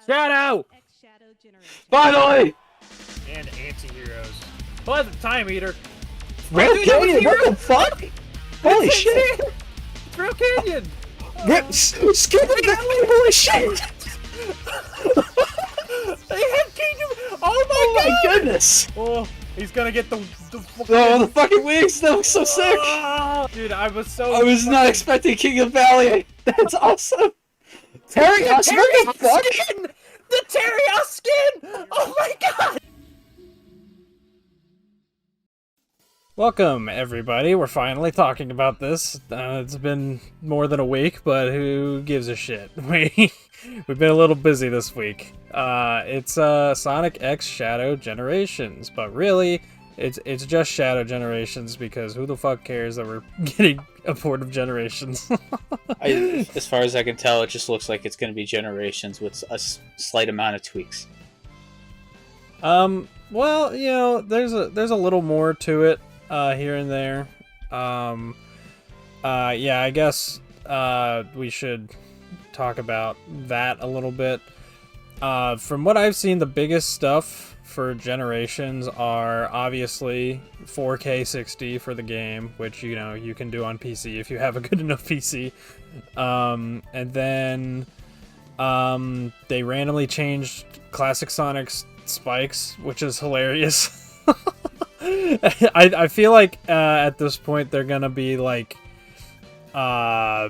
Shadow! Finally! And anti-heroes. Pleasant time eater. Red dude, that was Canyon, what hero. the fuck? Holy shit! It's Real Canyon! Skip Valley, holy shit! They have Kingdom! Oh Oh my my god! goodness! Oh, he's gonna get the fucking... Oh, the fucking wings, that was so sick! Ah, dude, I was so... I was not expecting King of Valley! That's awesome! Terry, what the fuck? Skin! The Terry skin! Oh my god! Welcome, everybody. We're finally talking about this. It's been more than a week, but who gives a shit? We've been a little busy this week. It's Sonic X Shadow Generations, but really, it's just Shadow Generations because who the fuck cares that we're getting a port of Generations? As far as I can tell, it just looks like it's going to be Generations with a slight amount of tweaks. Well, you know, there's a little more to it. Here and there. Yeah, I guess we should talk about that a little bit. From what I've seen, the biggest stuff for Generations are obviously 4K 60 for the game, which, you know, you can do on PC if you have a good enough PC. And then they randomly changed Classic Sonic's spikes, which is hilarious. I feel like at this point they're gonna be like I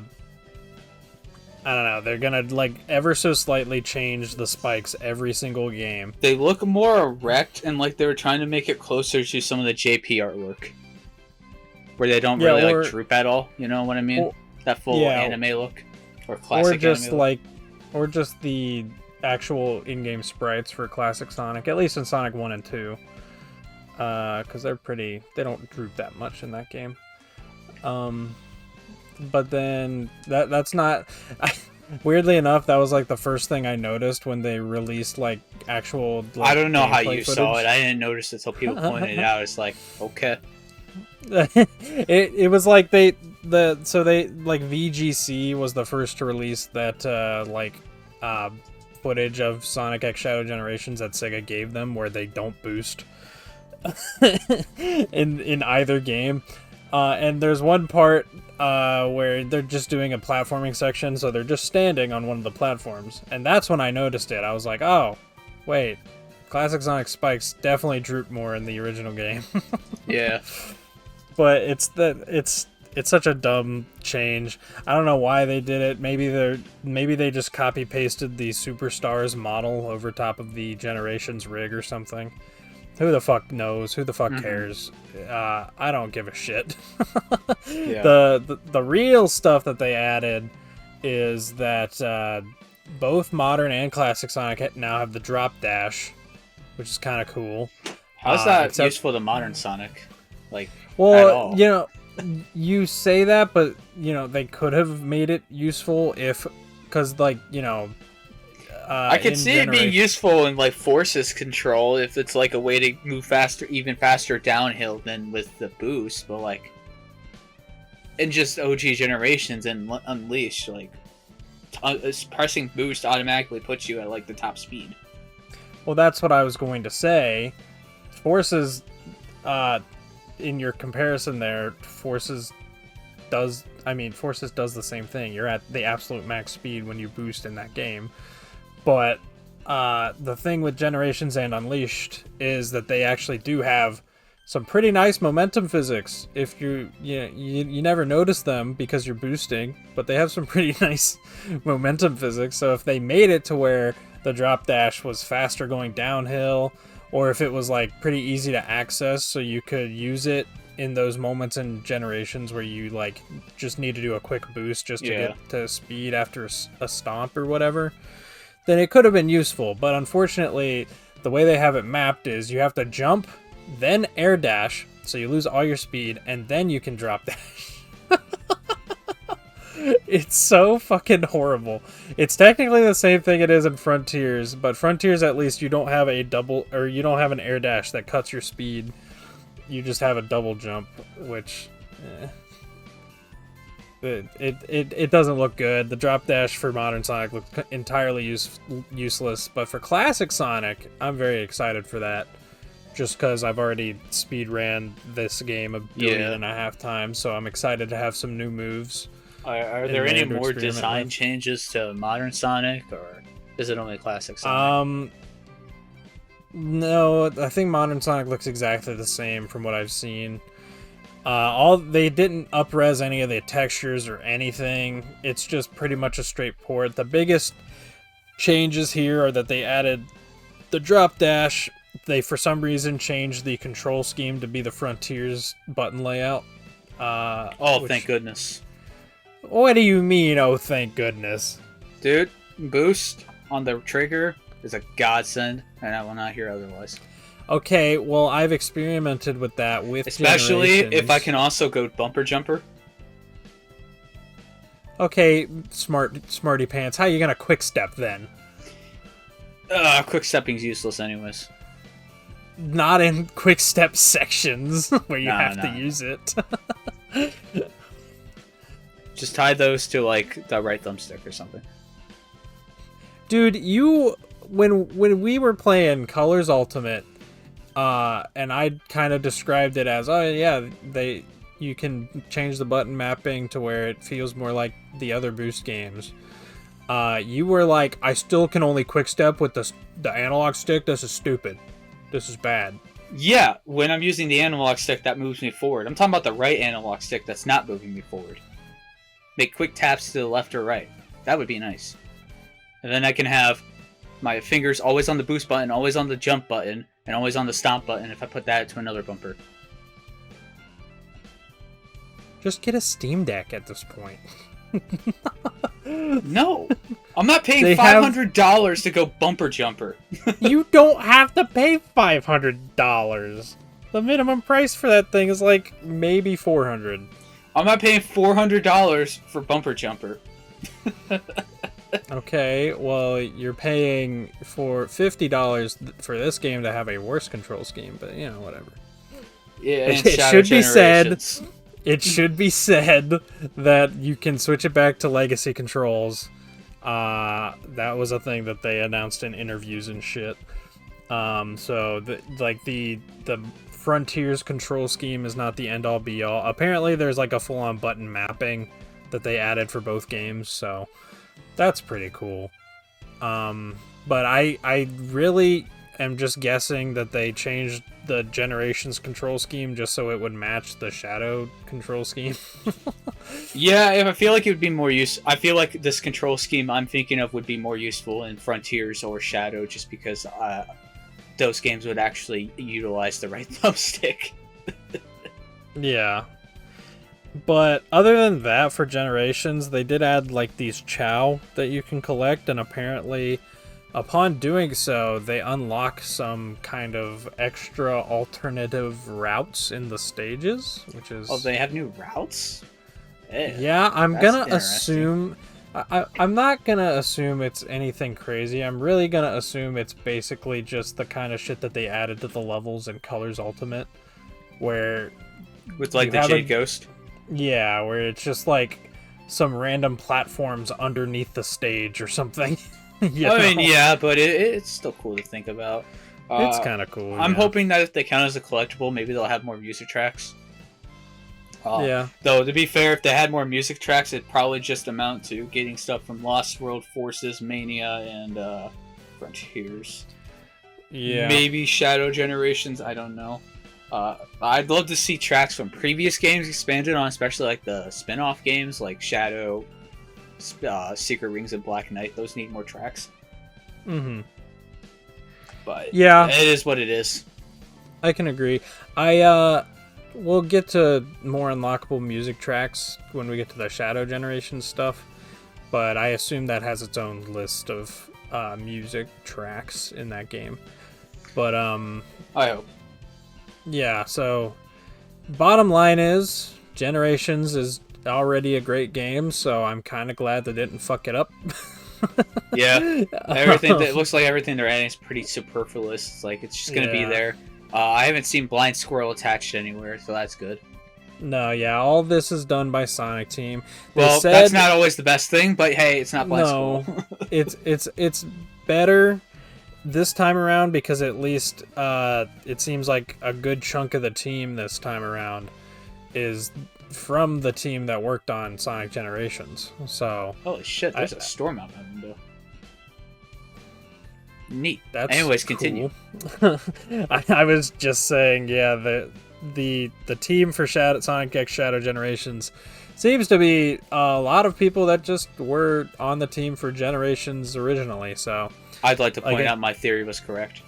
don't know, they're gonna like ever so slightly change the spikes every single game. They look more erect and like they were trying to make it closer to some of the JP artwork, where they don't really like droop at all. You know what I mean? That full anime look, or classic, or just anime like, or just the actual in-game sprites for Classic Sonic, at least in Sonic 1 and 2. Because they don't droop that much in that game. But then that's not weirdly enough, that was like the first thing I noticed when they released like actual I don't know how you saw it. I didn't notice it until people pointed it out. It's like, okay. it was like they like VGC was the first to release that footage of Sonic X Shadow Generations that Sega gave them where they don't boost in either game, and there's one part where they're just doing a platforming section, so they're just standing on one of the platforms, and that's when I noticed it. I was like, oh wait, Classic Sonic spikes definitely droop more in the original game. Yeah, but it's such a dumb change. I don't know why they did it. Maybe they just copy pasted the Superstars model over top of the Generations rig or something. Who the fuck knows? Who the fuck cares? I don't give a shit. Yeah. The real stuff that they added is that both Modern and Classic Sonic now have the drop dash, which is kind of cool. How's that useful to Modern Sonic? Like, well, at all? You know, you say that, but you know they could have made it useful because like, you know. I could see it being useful in like Forces control if it's like a way to move faster, even faster downhill than with the boost, but like in just OG Generations and Unleashed, like pressing boost automatically puts you at like the top speed. Well, that's what I was going to say. Forces, in your comparison there, Forces does the same thing. You're at the absolute max speed when you boost in that game. But the thing with Generations and Unleashed is that they actually do have some pretty nice momentum physics. If you never notice them because you're boosting, but they have some pretty nice momentum physics. So if they made it to where the drop dash was faster going downhill, or if it was like pretty easy to access, so you could use it in those moments in Generations where you like just need to do a quick boost just to get to speed after a stomp or whatever, then it could have been useful. But unfortunately, the way they have it mapped is you have to jump, then air dash, so you lose all your speed, and then you can drop dash. It's so fucking horrible. It's technically the same thing it is in Frontiers, but Frontiers at least you don't have you don't have an air dash that cuts your speed. You just have a double jump, which it doesn't look good. The drop dash for modern Sonic looks entirely useless, but for classic Sonic, I'm very excited for that. Just because I've already speed ran this game a billion and a half times, so I'm excited to have some new moves. Are there any more design changes to modern Sonic, or is it only classic Sonic? No, I think modern Sonic looks exactly the same from what I've seen. They didn't up-res any of the textures or anything. It's just pretty much a straight port. The biggest changes here are that they added the drop dash. They, for some reason, changed the control scheme to be the Frontiers button layout. Thank goodness. What do you mean, oh, thank goodness? Dude, boost on the trigger is a godsend, and I will not hear otherwise. Okay, well, I've experimented with that with especially if I can also go bumper jumper. Okay, smarty pants, how are you gonna quick step then? Quick stepping's useless anyways. Not in quick step sections where you have to use it. Just tie those to like the right thumbstick or something. Dude, when we were playing Colors Ultimate, and I kind of described it as, oh yeah, you can change the button mapping to where it feels more like the other Boost games. You were like, I still can only quick step with the analog stick. This is stupid. This is bad. Yeah, when I'm using the analog stick, that moves me forward. I'm talking about the right analog stick that's not moving me forward. Make quick taps to the left or right. That would be nice. And then I can have my fingers always on the boost button, always on the jump button, and always on the stomp button if I put that to another bumper. Just get a Steam Deck at this point. No! I'm not paying $500 to go bumper jumper. You don't have to pay $500. The minimum price for that thing is like maybe $400. I'm not paying $400 for bumper jumper. Okay, well, you're paying for $50 for this game to have a worse control scheme, but you know, whatever. Yeah, it should be said. It should be said that you can switch it back to legacy controls. That was a thing that they announced in interviews and shit. So the Frontiers control scheme is not the end-all be-all. Apparently, there's like a full-on button mapping that they added for both games, so that's pretty cool. But I really am just guessing that they changed the Generations control scheme just so it would match the Shadow control scheme. Yeah, I feel like it would be more I feel like this control scheme I'm thinking of would be more useful in Frontiers or Shadow, just because those games would actually utilize the right thumbstick. Yeah. But other than that, for Generations, they did add like these Chow that you can collect, and apparently upon doing so, they unlock some kind of extra alternative routes in the stages, which is... Oh, they have new routes? Yeah, I'm gonna assume... I'm not gonna assume it's anything crazy. I'm really gonna assume it's basically just the kind of shit that they added to the levels in Colors Ultimate, where... With like the Jade Ghost? Yeah, where it's just like some random platforms underneath the stage or something. I mean, yeah, but it's still cool to think about. It's kind of cool. I'm hoping that if they count as a collectible, maybe they'll have more music tracks. Yeah. Though, to be fair, if they had more music tracks, it'd probably just amount to getting stuff from Lost World, Forces, Mania, and Frontiers. Yeah. Maybe Shadow Generations, I don't know. I'd love to see tracks from previous games expanded on, especially like the spin-off games like Shadow, Secret Rings of Black Knight. Those need more tracks. Mm-hmm. But yeah, it is what it is. I can agree. We'll get to more unlockable music tracks when we get to the Shadow Generation stuff, but I assume that has its own list of music tracks in that game. But I hope. Yeah, so bottom line is Generations is already a great game, so I'm kind of glad they didn't fuck it up. Yeah, everything. It looks like everything they're adding is pretty superfluous. It's like it's just gonna be there. I haven't seen Blind Squirrel attached anywhere, so that's good. No, yeah, all this is done by Sonic Team. Well, that's not always the best thing, but hey, it's not Blind School. it's better this time around because at least it seems like a good chunk of the team this time around is from the team that worked on Sonic Generations. So holy shit, there's a storm out my window. Neat. That's anyways, continue. Cool. I was just saying, yeah, the team for Sonic X Shadow Generations seems to be a lot of people that just were on the team for Generations originally. So I'd like to point out my theory was correct.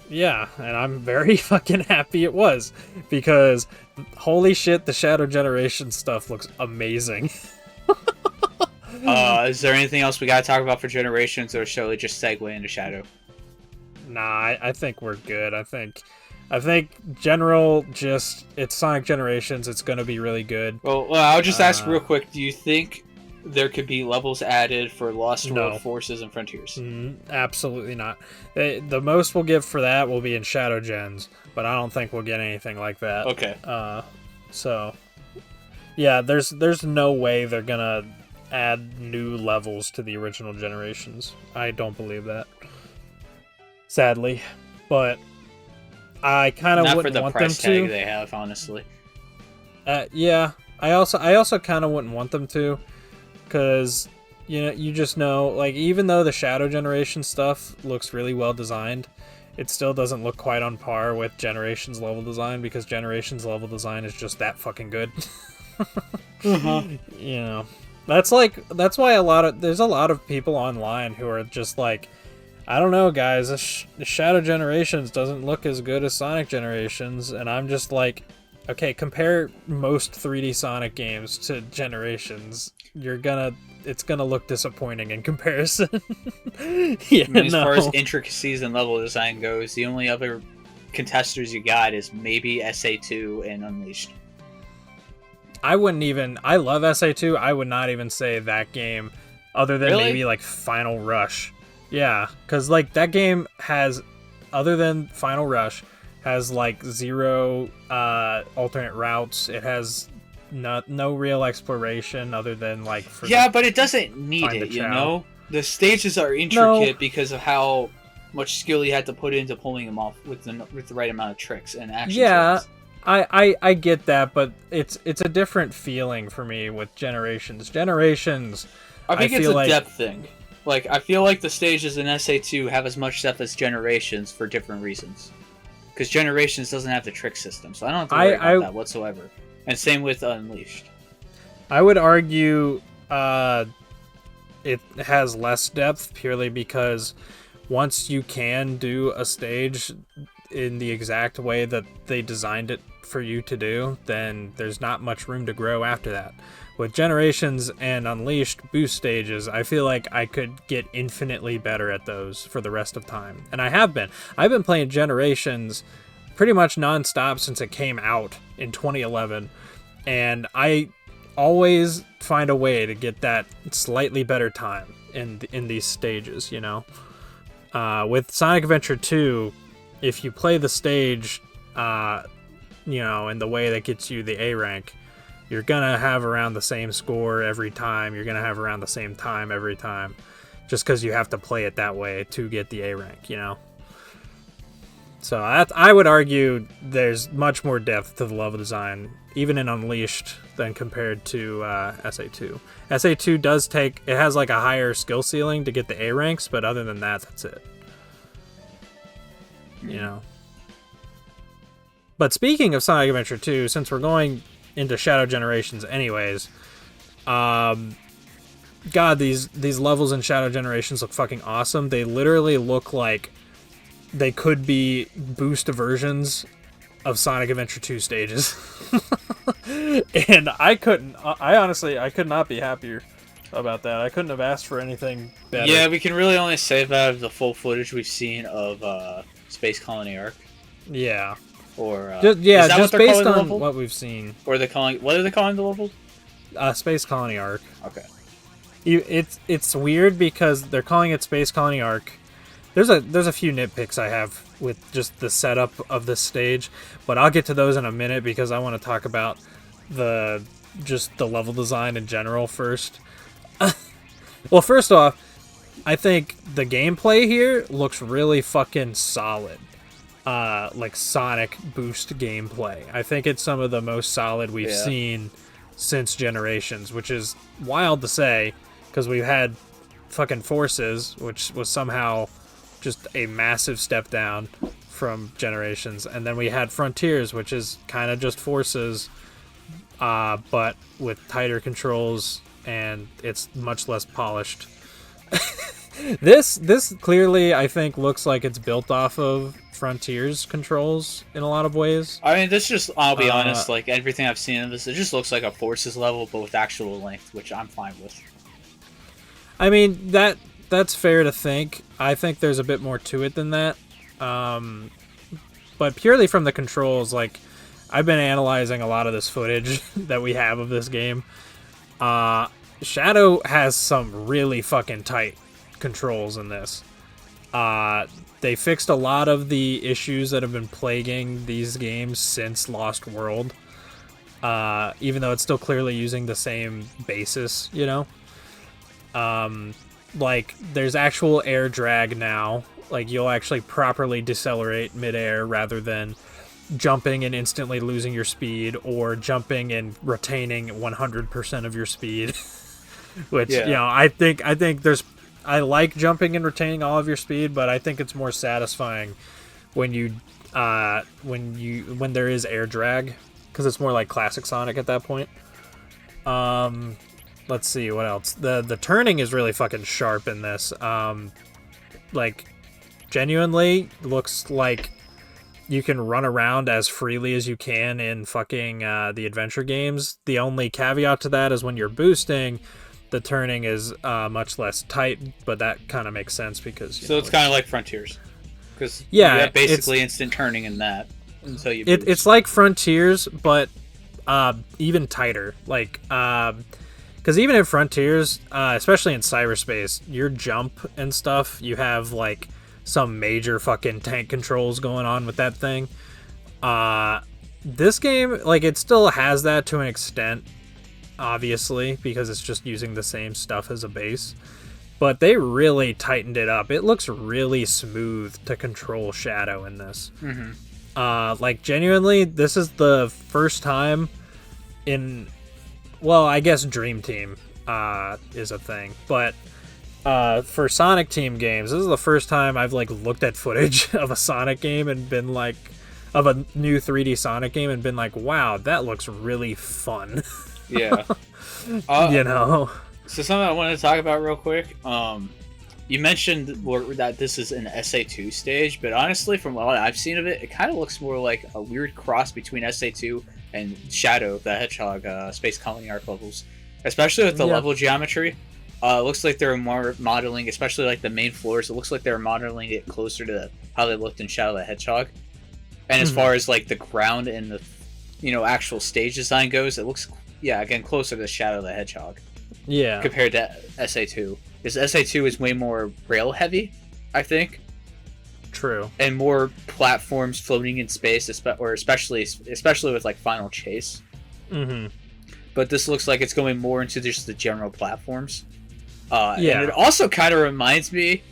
Yeah, and I'm very fucking happy it was, because holy shit, the Shadow Generation stuff looks amazing. Is there anything else we gotta talk about for Generations, or shall we just segue into Shadow? Nah, I think we're good. I think it's Sonic Generations. It's gonna be really good. Well, I'll just ask real quick. Do you think there could be levels added for Lost World, Forces, and Frontiers? Absolutely not. The most we'll get for that will be in Shadow Gens, but I don't think we'll get anything like that. Okay. So yeah, there's no way they're gonna add new levels to the original Generations. I don't believe that, sadly, but I kind of wouldn't want them to. Not for the price tag they have, honestly. Yeah, I also kind of wouldn't want them to, because you just know, like, even though the Shadow Generation stuff looks really well designed, it still doesn't look quite on par with Generations level design, because Generations level design is just that fucking good. That's why there's a lot of people online who are just like, I don't know, guys, the Shadow Generations doesn't look as good as Sonic Generations, and I'm just like, okay, compare most 3D Sonic games to Generations. It's gonna look disappointing in comparison. As far as intricacies and level design goes, the only other contesters you got is maybe SA2 and Unleashed. I love SA2. I would not even say that game, other than maybe like Final Rush. Yeah, because like that game has, other than Final Rush, has like 0 alternate routes. It has no real exploration other than like but it doesn't need it. The stages are intricate because of how much skill you had to put into pulling them off with the right amount of tricks and action. Tricks. I get that, but it's a different feeling for me with Generations. I think it's a depth thing. Like, I feel like the stages in SA2 have as much depth as Generations for different reasons. Because Generations doesn't have the trick system, so I don't have to worry about that whatsoever. And same with Unleashed. I would argue it has less depth purely because once you can do a stage in the exact way that they designed it for you to do, then there's not much room to grow after that. With Generations and Unleashed boost stages, I feel like I could get infinitely better at those for the rest of time. And I have been. I've been playing Generations pretty much non-stop since it came out in 2011. And I always find a way to get that slightly better time in these stages, With Sonic Adventure 2, if you play the stage, in the way that gets you the A rank, you're gonna have around the same score every time. You're gonna have around the same time every time, just because you have to play it that way to get the A rank, So I would argue there's much more depth to the level design, even in Unleashed, than compared to SA2. SA2 has like a higher skill ceiling to get the A ranks, but other than that, that's it. But speaking of Sonic Adventure 2, since we're going into Shadow Generations anyways, God, these levels in Shadow Generations look fucking awesome. They literally look like they could be boost versions of Sonic Adventure 2 stages. And I could not be happier about that. I couldn't have asked for anything better. Yeah, we can really only say that the full footage we've seen of Space Colony Arc. Yeah. Or just based on what we've seen. Or what are they calling the level? Space Colony Arc. Okay. It's weird because they're calling it Space Colony Arc. There's a few nitpicks I have with just the setup of this stage, but I'll get to those in a minute because I want to talk about just the level design in general first. Well, first off, I think the gameplay here looks really fucking solid. Like Sonic Boost gameplay. I think it's some of the most solid we've seen since Generations, which is wild to say because we've had fucking Forces, which was somehow just a massive step down from Generations, and then we had Frontiers, which is kind of just Forces, but with tighter controls, and it's much less polished. This clearly, I think, looks like it's built off of Frontiers controls in a lot of ways. I mean, this just, I'll be honest, like everything I've seen of this, it just looks like a Forces level, but with actual length, which I'm fine with. I mean, that's fair to think. I think there's a bit more to it than that. But purely from the controls, like, I've been analyzing a lot of this footage that we have of this game. Shadow has some really fucking tight controls in this. They fixed a lot of the issues that have been plaguing these games since Lost World. Even though it's still clearly using the same basis, you know? Like, there's actual air drag now. Like, you'll actually properly decelerate midair rather than jumping and instantly losing your speed, or jumping and retaining 100% of your speed. Which, you know, I think I like jumping and retaining all of your speed, but I think it's more satisfying when when there is air drag, because it's more like classic Sonic at that point. Let's see what else. The turning is really fucking sharp in this. Like, genuinely looks like you can run around as freely as you can in fucking the adventure games. The only caveat to that is when you're boosting, the turning is much less tight, but that kind of makes sense because... So it's kind of like Frontiers. Because yeah, you have basically instant turning in that until you boost. It's like Frontiers, but even tighter. Like, because even in Frontiers, especially in cyberspace, your jump and stuff, you have, like, some major fucking tank controls going on with that thing. This game, like, it still has that to an extent, obviously, because it's just using the same stuff as a base. But they really tightened it up. It looks really smooth to control Shadow in this. Mm-hmm. Like, genuinely, this is the first time in... Well, I guess Dream Team is a thing. But for Sonic Team games, this is the first time I've, like, looked at footage of a Sonic game and been like... Of a new 3D Sonic game and been like, wow, that looks really fun. Yeah. You know? So something I wanted to talk about real quick. You mentioned that this is an SA2 stage, but honestly, from what I've seen of it, it kind of looks more like a weird cross between SA2 and Shadow the Hedgehog Space Colony Arc levels, especially with the level geometry. It looks like they're more modeling, especially like the main floors. It looks like they're modeling it closer to how they looked in Shadow the Hedgehog. And as far as like the ground and the, you know, actual stage design goes, it looks, again, closer to Shadow the Hedgehog. Yeah. Compared to SA2. Because SA2 is way more rail heavy, I think. True. And more platforms floating in space, or especially with like Final Chase. Mm-hmm. But this looks like it's going more into just the general platforms. And it also kind of reminds me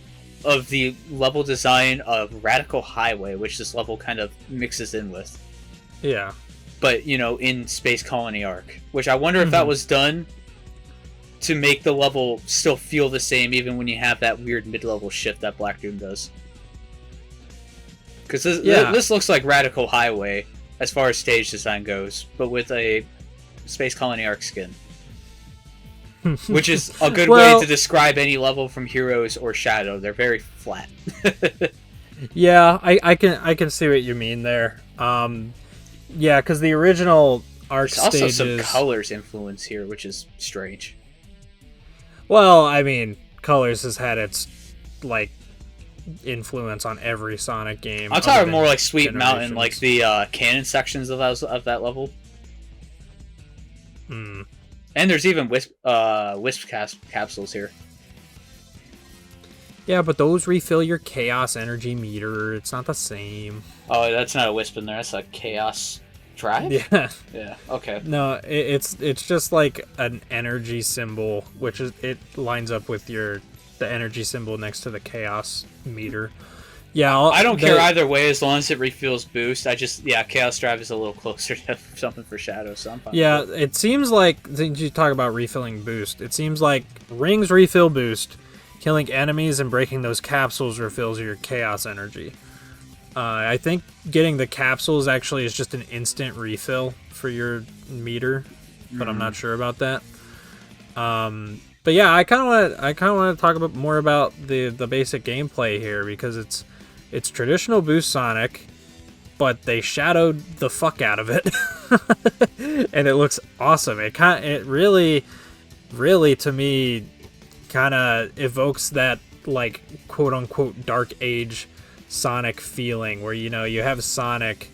of the level design of Radical Highway, which this level kind of mixes in with. Yeah. But, you know, in Space Colony Arc. Which I wonder if that was done to make the level still feel the same, even when you have that weird mid-level shift that Black Doom does. Because this looks like Radical Highway, as far as stage design goes, but with a Space Colony Arc skin. Which is a good way to describe any level from Heroes or Shadow. They're very flat. Yeah, I can see what you mean there. Yeah, because the original Arc stages... There's also some Colors influence here, which is strange. Well, I mean, Colors has had its, like, influence on every Sonic game. I'm talking more like Sweet Mountain, like the cannon sections of that level. Hmm. And there's even Wisp capsules here. Yeah, but those refill your Chaos Energy meter. It's not the same. Oh, that's not a Wisp in there. That's a Chaos Drive? Yeah. Yeah. Okay. No, it's just like an energy symbol, which is it lines up with the energy symbol next to the chaos meter. Yeah, I don't care either way as long as it refills boost. Chaos Drive is a little closer to something for Shadow, so I'm fine. Yeah, it seems like, since you talk about refilling boost, it seems like rings refill boost, killing enemies and breaking those capsules refills your chaos energy. I think getting the capsules actually is just an instant refill for your meter, but I'm not sure about that. But yeah, I kind of want to talk more about the basic gameplay here, because it's traditional boost Sonic, but they shadowed the fuck out of it, and it looks awesome. It really to me kind of evokes that, like, quote unquote Dark Age Sonic feeling, where you have Sonic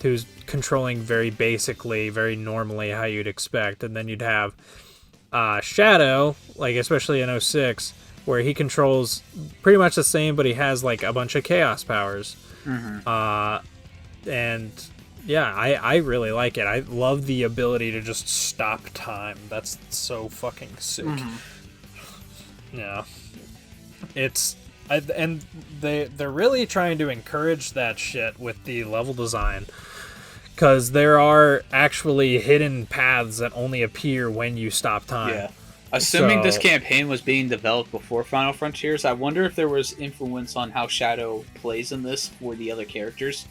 who's controlling very basically, very normally how you'd expect, and then you'd have Shadow, like especially in 06, where he controls pretty much the same, but he has like a bunch of chaos powers. And yeah, I really like it. I love the ability to just stop time. That's so fucking sick. Yeah, and they're really trying to encourage that shit with the level design, because there are actually hidden paths that only appear when you stop time. Yeah. Assuming this campaign was being developed before Final Frontiers, I wonder if there was influence on how Shadow plays in this for the other characters.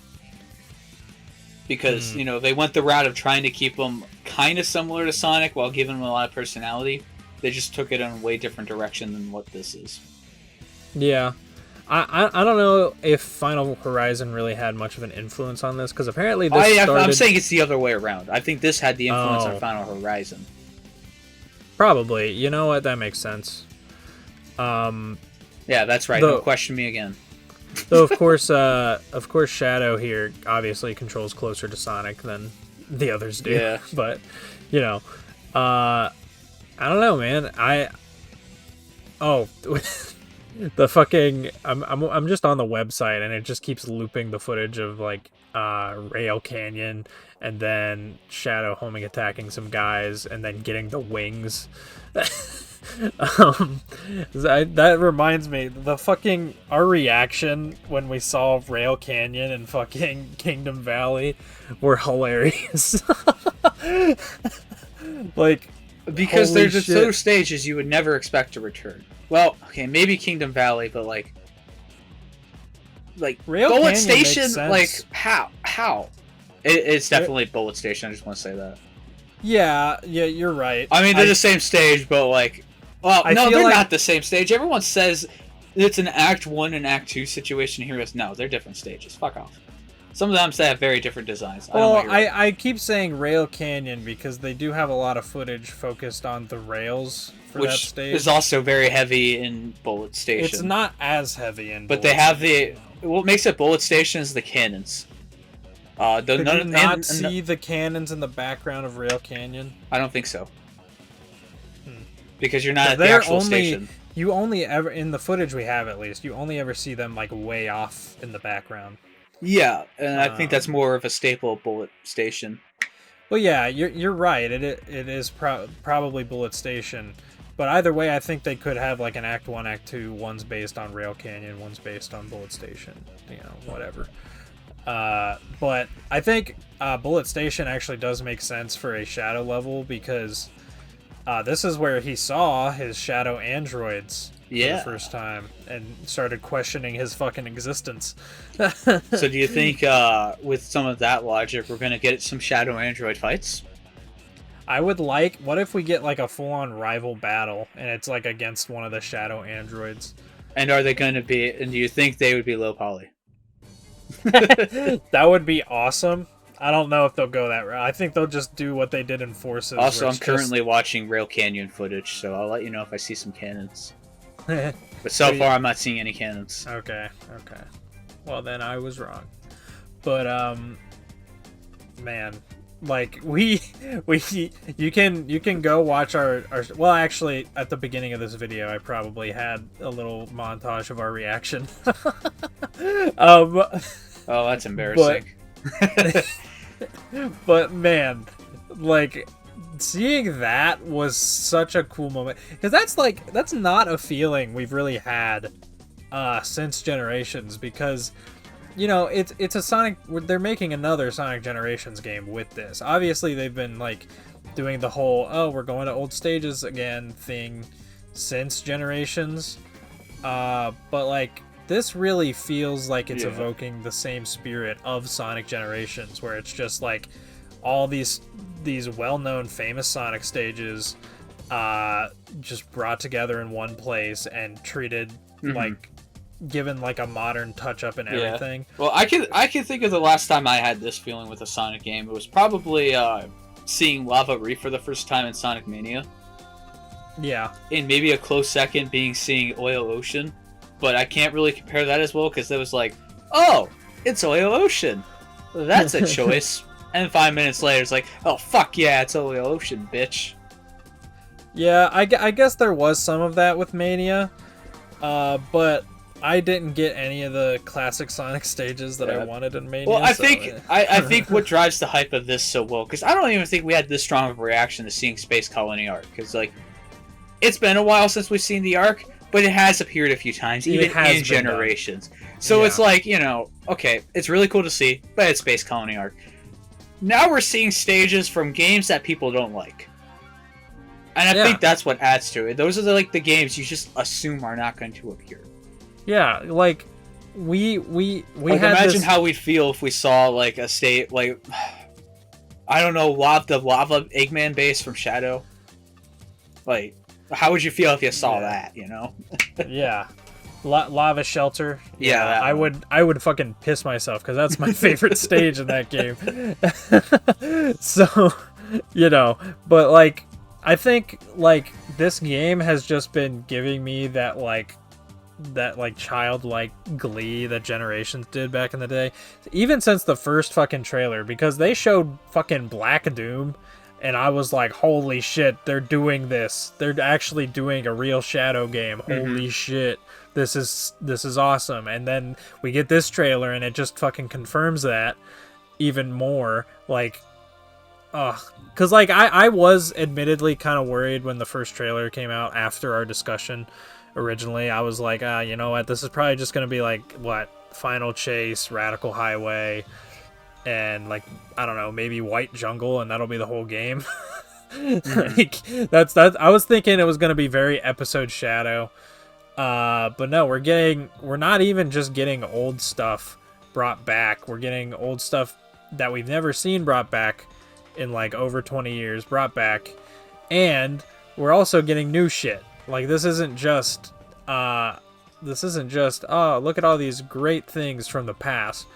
Because, they went the route of trying to keep them kind of similar to Sonic while giving them a lot of personality. They just took it in a way different direction than what this is. Yeah. I don't know if Final Horizon really had much of an influence on this, because apparently this I'm saying it's the other way around. I think this had the influence on Final Horizon. Probably. You know what? That makes sense. Yeah, that's right. Don't question me again. Though, of course, Shadow here obviously controls closer to Sonic than the others do. Yeah. But, I don't know, man. The fucking I'm just on the website, and it just keeps looping the footage of like Rail Canyon, and then Shadow homing attacking some guys, and then getting the wings. That reminds me, our reaction when we saw Rail Canyon and fucking Kingdom Valley were hilarious. Like, because they're just those stages you would never expect to return. Well, okay, maybe Kingdom Valley, but like Rail Bullet Canyon Station, makes sense. like how? It's definitely Bullet Station. I just want to say that. Yeah, you're right. I mean, they're the same stage, but like, well, no, they're not the same stage. Everyone says it's an Act 1 and Act 2 situation here. No, they're different stages. Fuck off. Some of them say have very different designs. I keep saying Rail Canyon because they do have a lot of footage focused on the rails for that stage. Which is also very heavy in Bullet Station. It's not as heavy in But they have what makes it Bullet Station is the cannons. Did you not see the cannons in the background of Rail Canyon? I don't think so. Because you're not at the actual station. You only ever, in the footage we have at least, you only ever see them like way off in the background. Yeah, and I think that's more of a staple of Bullet Station. Well, yeah, you're right. It is probably Bullet Station, but either way, I think they could have like an Act 1, Act 2. One's based on Rail Canyon, one's based on Bullet Station. Whatever. But I think Bullet Station actually does make sense for a Shadow level, because this is where he saw his Shadow androids for the first time and started questioning his fucking existence. So do you think with some of that logic we're gonna get some Shadow android fights? I would like, what if we get like a full-on rival battle and it's like against one of the Shadow androids? And are they going to be, and do you think they would be low poly? That would be awesome. I don't know if they'll go that route. I think they'll just do what they did in Forces. Also, I'm currently watching Rail Canyon footage, so I'll let you know if I see some cannons. But so far, I'm not seeing any cannons. Okay. Well, then I was wrong. But man, like you can go watch our. Well, actually, at the beginning of this video, I probably had a little montage of our reaction. Oh, that's embarrassing. But man, like seeing that was such a cool moment, because that's not a feeling we've really had since Generations, because it's a Sonic. They're making another Sonic Generations game with this. Obviously, they've been like doing the whole we're going to old stages again thing since Generations, but like this really feels like it's evoking the same spirit of Sonic Generations, where it's just like all these well-known famous Sonic stages just brought together in one place and treated like given like a modern touch up and everything. Well, I can think of the last time I had this feeling with a Sonic game. It was probably seeing Lava Reef for the first time in Sonic Mania. Yeah. And maybe a close second being seeing Oil Ocean. But I can't really compare that as well, because it was like, oh, it's Oil Ocean. That's a choice. And 5 minutes later, it's like, oh, fuck yeah, it's Oil Ocean, bitch. Yeah, I guess there was some of that with Mania. But I didn't get any of the classic Sonic stages that I wanted in Mania. Well, I think what drives the hype of this so well, because I don't even think we had this strong of a reaction to seeing Space Colony Arc, because like it's been a while since we've seen the Arc, but it has appeared a few times, even in Generations. So it's like, okay, it's really cool to see, but it's Space Colony Arc. Now we're seeing stages from games that people don't like. And I think that's what adds to it. Those are the games you just assume are not going to appear. Yeah, like we like, had imagine how we'd feel if we saw like a state like I don't know, the lava Eggman base from Shadow. Like, how would you feel if you saw that? Yeah, lava shelter. Yeah, I would fucking piss myself, because that's my favorite stage in that game. So, but like I think like this game has just been giving me that childlike glee that Generations did back in the day, even since the first fucking trailer, because they showed fucking Black Doom and I was like, holy shit, they're doing this, they're actually doing a real Shadow game. Holy shit, this is awesome. And then we get this trailer and it just fucking confirms that even more. Like, because like I was admittedly kind of worried when the first trailer came out after our discussion. Originally, I was like, you know what? This is probably just going to be like, Final Chase, Radical Highway, and like, I don't know, maybe White Jungle, and that'll be the whole game. Like, that's I was thinking it was going to be very episode Shadow. But no, we're not even just getting old stuff brought back. We're getting old stuff that we've never seen brought back in like over 20 years brought back. And we're also getting new shit. Like, this isn't just, oh, look at all these great things from the past.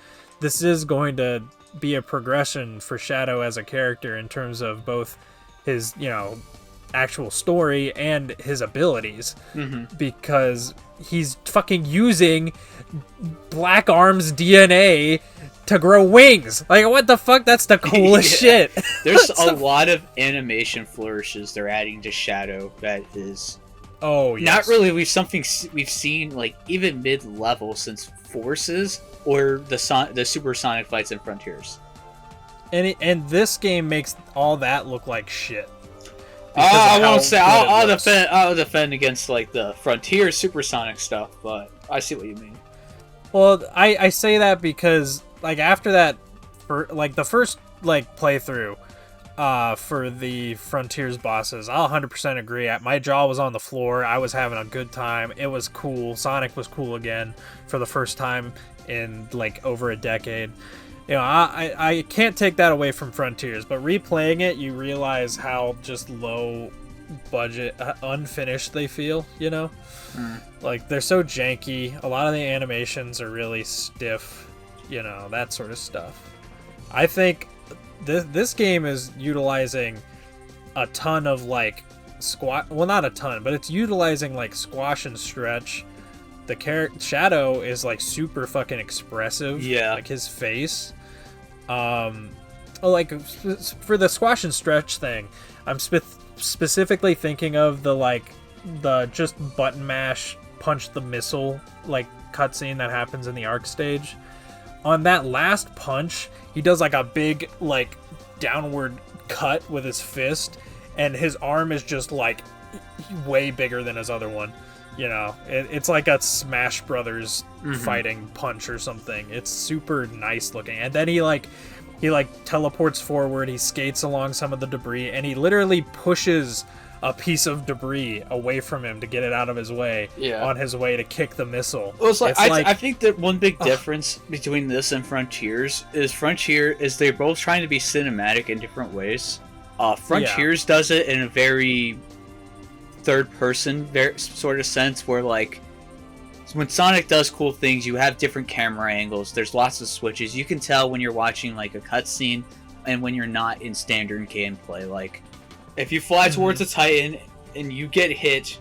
This is going to be a progression for Shadow as a character in terms of both his, actual story and his abilities. Because he's fucking using Black Arm's DNA to grow wings. Like, what the fuck? That's the coolest shit. There's a lot of animation flourishes they're adding to Shadow that is... Oh, yes. Not really. We've seen like even mid-level since Forces or the Supersonic fights in Frontiers. And this game makes all that look like shit. I won't say. I'll defend against like the Frontier Supersonic stuff, but I see what you mean. Well, I say that because like after that, for like the first like playthrough. For the Frontiers bosses, I'll 100% agree. My jaw was on the floor. I was having a good time. It was cool. Sonic was cool again for the first time in like over a decade. I can't take that away from Frontiers, but replaying it, you realize how just low budget, unfinished they feel. Like they're so janky. A lot of the animations are really stiff. That sort of stuff. I think this game is utilizing a ton of like not a ton, but it's utilizing like squash and stretch. The Shadow is like super fucking expressive. Yeah, like his face. Like for the squash and stretch thing, I'm specifically thinking of the just button mash punch the missile like cutscene that happens in the Arc stage. on that last punch, he does like a big like downward cut with his fist, and his arm is just like way bigger than his other one. You know, it's like a Smash Brothers fighting punch or something. It's super nice looking. And then he teleports forward, he skates along some of the debris, and he literally pushes a piece of debris away from him to get it out of his way on his way to kick the missile. Well, I think that one big difference between this and Frontiers is they're both trying to be cinematic in different ways. Frontiers does it in a very third-person sort of sense, where like when Sonic does cool things, you have different camera angles. There's lots of switches. You can tell when you're watching like a cutscene and when you're not in standard gameplay. Like if you fly towards a Titan and you get hit,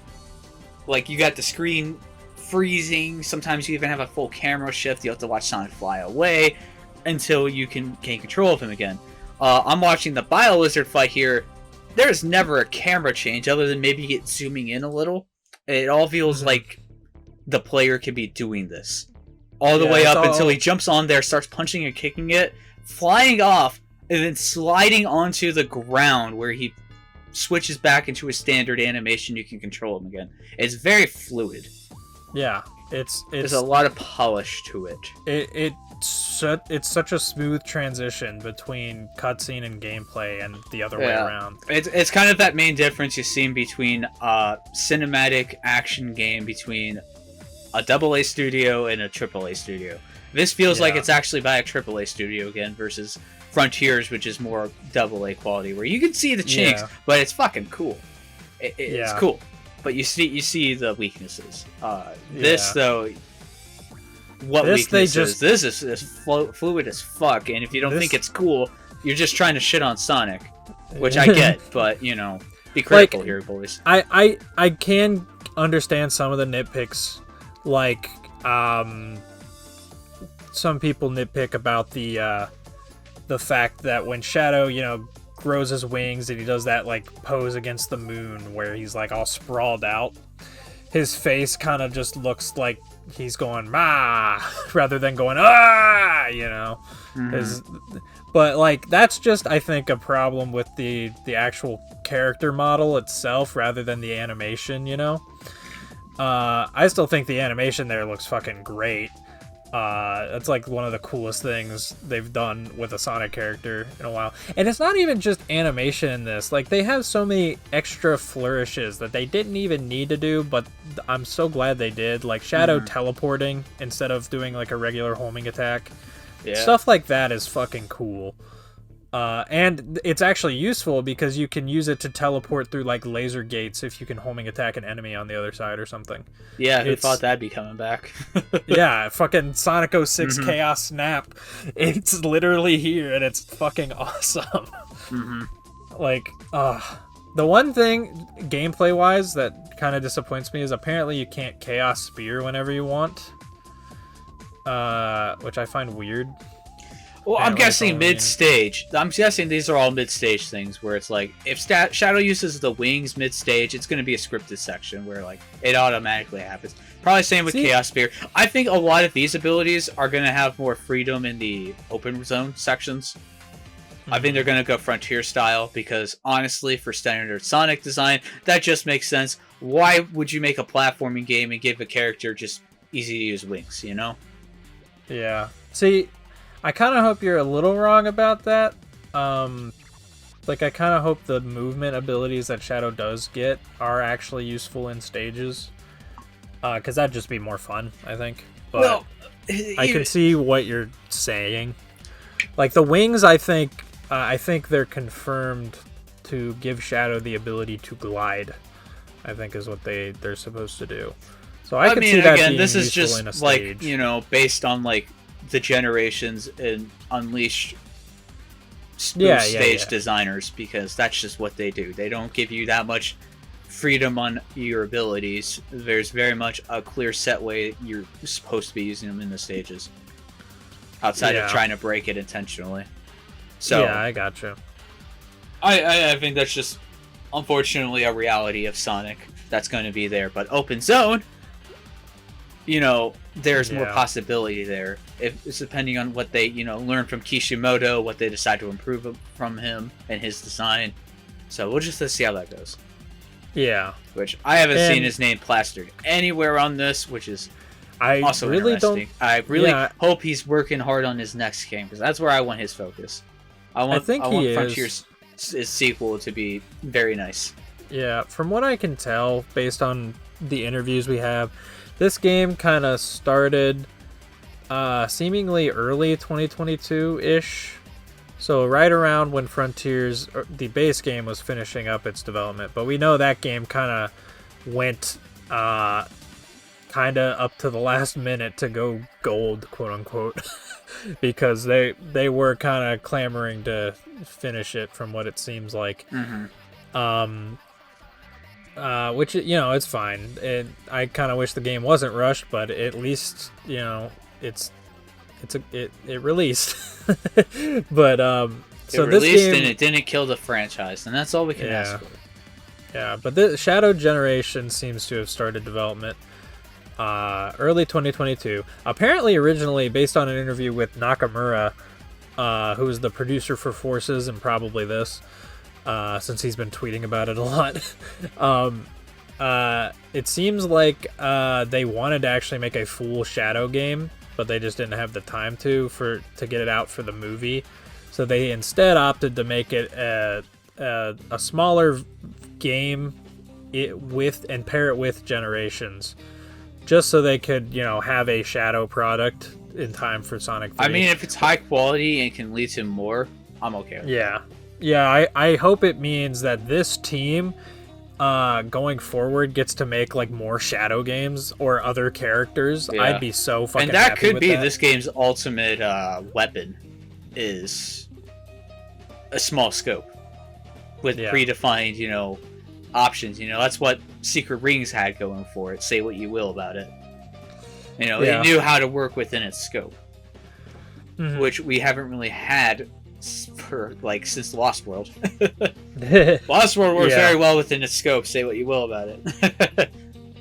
like you got the screen freezing. Sometimes you even have a full camera shift. You have to watch Sonic fly away until you can gain control of him again. I'm watching the Bio-Lizard fight here. There's never a camera change other than maybe it zooming in a little. It all feels like the player could be doing this all the way up until he jumps on there, starts punching and kicking it, flying off, and then sliding onto the ground where he switches back into a standard animation. You can control him again. It's very fluid. Yeah, there's a lot of polish to it. It's such a smooth transition between cutscene and gameplay and the other way around. It's kind of that main difference you've seen between a cinematic action game between a AA studio and a AAA studio. This feels like it's actually by a AAA studio again versus Frontiers, which is more AA quality, where you can see the chinks, but it's fucking cool. It's cool, but you see the weaknesses. This though. This is fluid as fuck, and if you don't think it's cool, you're just trying to shit on Sonic, which I get, but you know, be critical here, boys. I can understand some of the nitpicks, like some people nitpick about the fact that when Shadow, you know, grows his wings and he does that like pose against the moon where he's like all sprawled out, his face kind of just looks like he's going "ma" rather than going "ah," you know. But like that's just, I think, a problem with the actual character model itself rather than the animation, you know. I still think the animation there looks fucking great. It's like one of the coolest things they've done with a Sonic character in a while. And it's not even just animation in this. Like, they have so many extra flourishes that they didn't even need to do, but I'm so glad they did. Like Shadow teleporting instead of doing like a regular homing attack. Stuff like that is fucking cool. And it's actually useful because you can use it to teleport through like laser gates if you can homing attack an enemy on the other side or something. Yeah, who thought that'd be coming back? Yeah, fucking Sonic 06 Chaos Snap. It's literally here and it's fucking awesome. Like, the one thing gameplay wise that kind of disappoints me is apparently you can't Chaos Spear whenever you want, which I find weird. Well, I'm guessing mid-stage. I'm guessing these are all mid-stage things where it's like, if Shadow uses the wings mid-stage, it's going to be a scripted section where like it automatically happens. Probably same with Chaos Spear. I think a lot of these abilities are going to have more freedom in the open zone sections. I think they're going to go Frontier style because honestly, for standard Sonic design, that just makes sense. Why would you make a platforming game and give a character just easy-to-use wings, you know? Yeah. See, I kind of hope you're a little wrong about that. Like, I kind of hope the movement abilities that Shadow does get are actually useful in stages. Because that'd just be more fun, I think. But I can see what you're saying. Like, the wings, I think they're confirmed to give Shadow the ability to glide, I think is what they're supposed to do. So I could see that being this is useful in a just stage. Like, you know, based on like the generations and Unleashed stage designers, because that's just what they do. They don't give you that much freedom on your abilities. There's very much a clear set way you're supposed to be using them in the stages, outside of trying to break it intentionally. So yeah, I gotcha. I think that's just unfortunately a reality of Sonic that's going to be there. But open zone, there's more possibility there. If it's depending on what they, learn from Kishimoto, what they decide to improve from him and his design. So we'll just see how that goes. Yeah. Which I haven't seen his name plastered anywhere on this, which is also really interesting. I really hope he's working hard on his next game, because that's where I want his focus. I want Frontier's sequel to be very nice. Yeah, from what I can tell, based on the interviews we have, this game kind of started seemingly early 2022-ish. So right around when Frontiers, the base game, was finishing up its development. But we know that game kind of went kind of up to the last minute to go gold, quote unquote, because they were kind of clamoring to finish it, from what it seems like. Which, it's fine. I kind of wish the game wasn't rushed, but at least, it released. But so it this released game, and it didn't kill the franchise, and that's all we can ask for. Yeah, but the Shadow Generation seems to have started development early 2022. Apparently, originally based on an interview with Nakamura, who is the producer for Forces and probably this, since he's been tweeting about it a lot. It seems like they wanted to actually make a full Shadow game, but they just didn't have the time to get it out for the movie. So they instead opted to make it a smaller game and pair it with Generations, just so they could, have a Shadow product in time for Sonic 3. I mean, if it's high quality and can lead to more, I'm okay with it. Yeah, I hope it means that this team going forward gets to make like more Shadow games or other characters. Yeah. I'd be so fucking happy with that. And that could be this game's ultimate weapon, is a small scope with predefined, options. That's what Secret Rings had going for it. Say what you will about it. It knew how to work within its scope, which we haven't really had for since Lost World. Lost World works very well within its scope. Say what you will about it.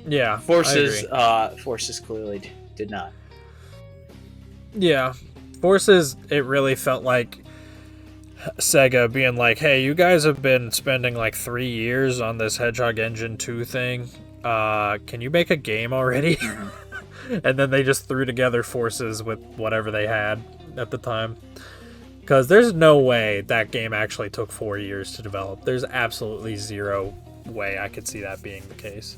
Yeah, Forces clearly did not. Yeah, Forces, it really felt like Sega being like, hey, you guys have been spending 3 years on this Hedgehog Engine 2 thing. Can you make a game already? And then they just threw together Forces with whatever they had at the time. Because there's no way that game actually took 4 years to develop. There's absolutely zero way I could see that being the case.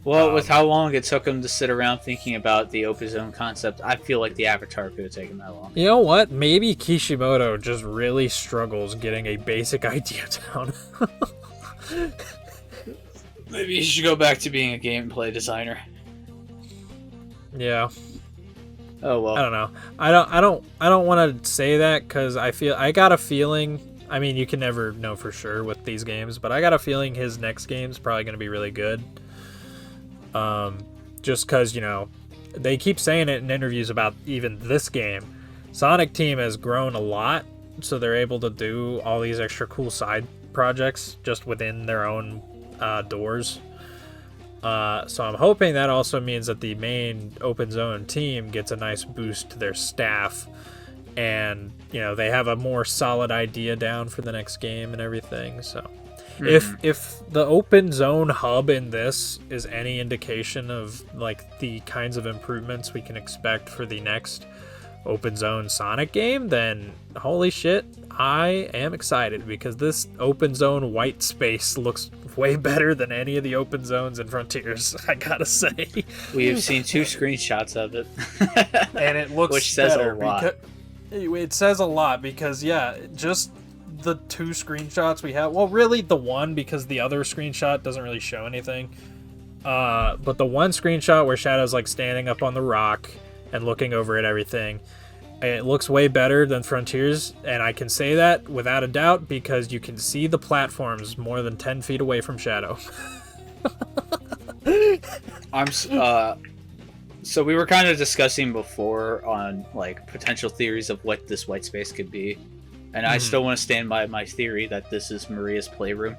Well, with how long it took them to sit around thinking about the open zone concept, I feel like the Avatar could have taken that long. You know what? Maybe Kishimoto just really struggles getting a basic idea down. Maybe you should go back to being a gameplay designer. Yeah. Oh well. I don't know. I don't want to say that because I got a feeling. I mean, you can never know for sure with these games, but I got a feeling his next game's probably going to be really good. Just because, they keep saying it in interviews about even this game. Sonic Team has grown a lot, so they're able to do all these extra cool side projects just within their own doors. So I'm hoping that also means that the main open zone team gets a nice boost to their staff, and they have a more solid idea down for the next game and everything. So if the open zone hub in this is any indication of the kinds of improvements we can expect for the next open zone Sonic game, then holy shit, I am excited, because this open zone white space looks way better than any of the open zones in Frontiers, I gotta say. We have seen 2 screenshots of it. And it looks which says a lot. It says a lot because, just the 2 screenshots we have, well, really the one, because the other screenshot doesn't really show anything. But the one screenshot where Shadow's standing up on the rock and looking over at everything, it looks way better than Frontiers, and I can say that without a doubt because you can see the platforms more than 10 feet away from Shadow. So we were kind of discussing before on potential theories of what this white space could be, and I still want to stand by my theory that this is Maria's playroom,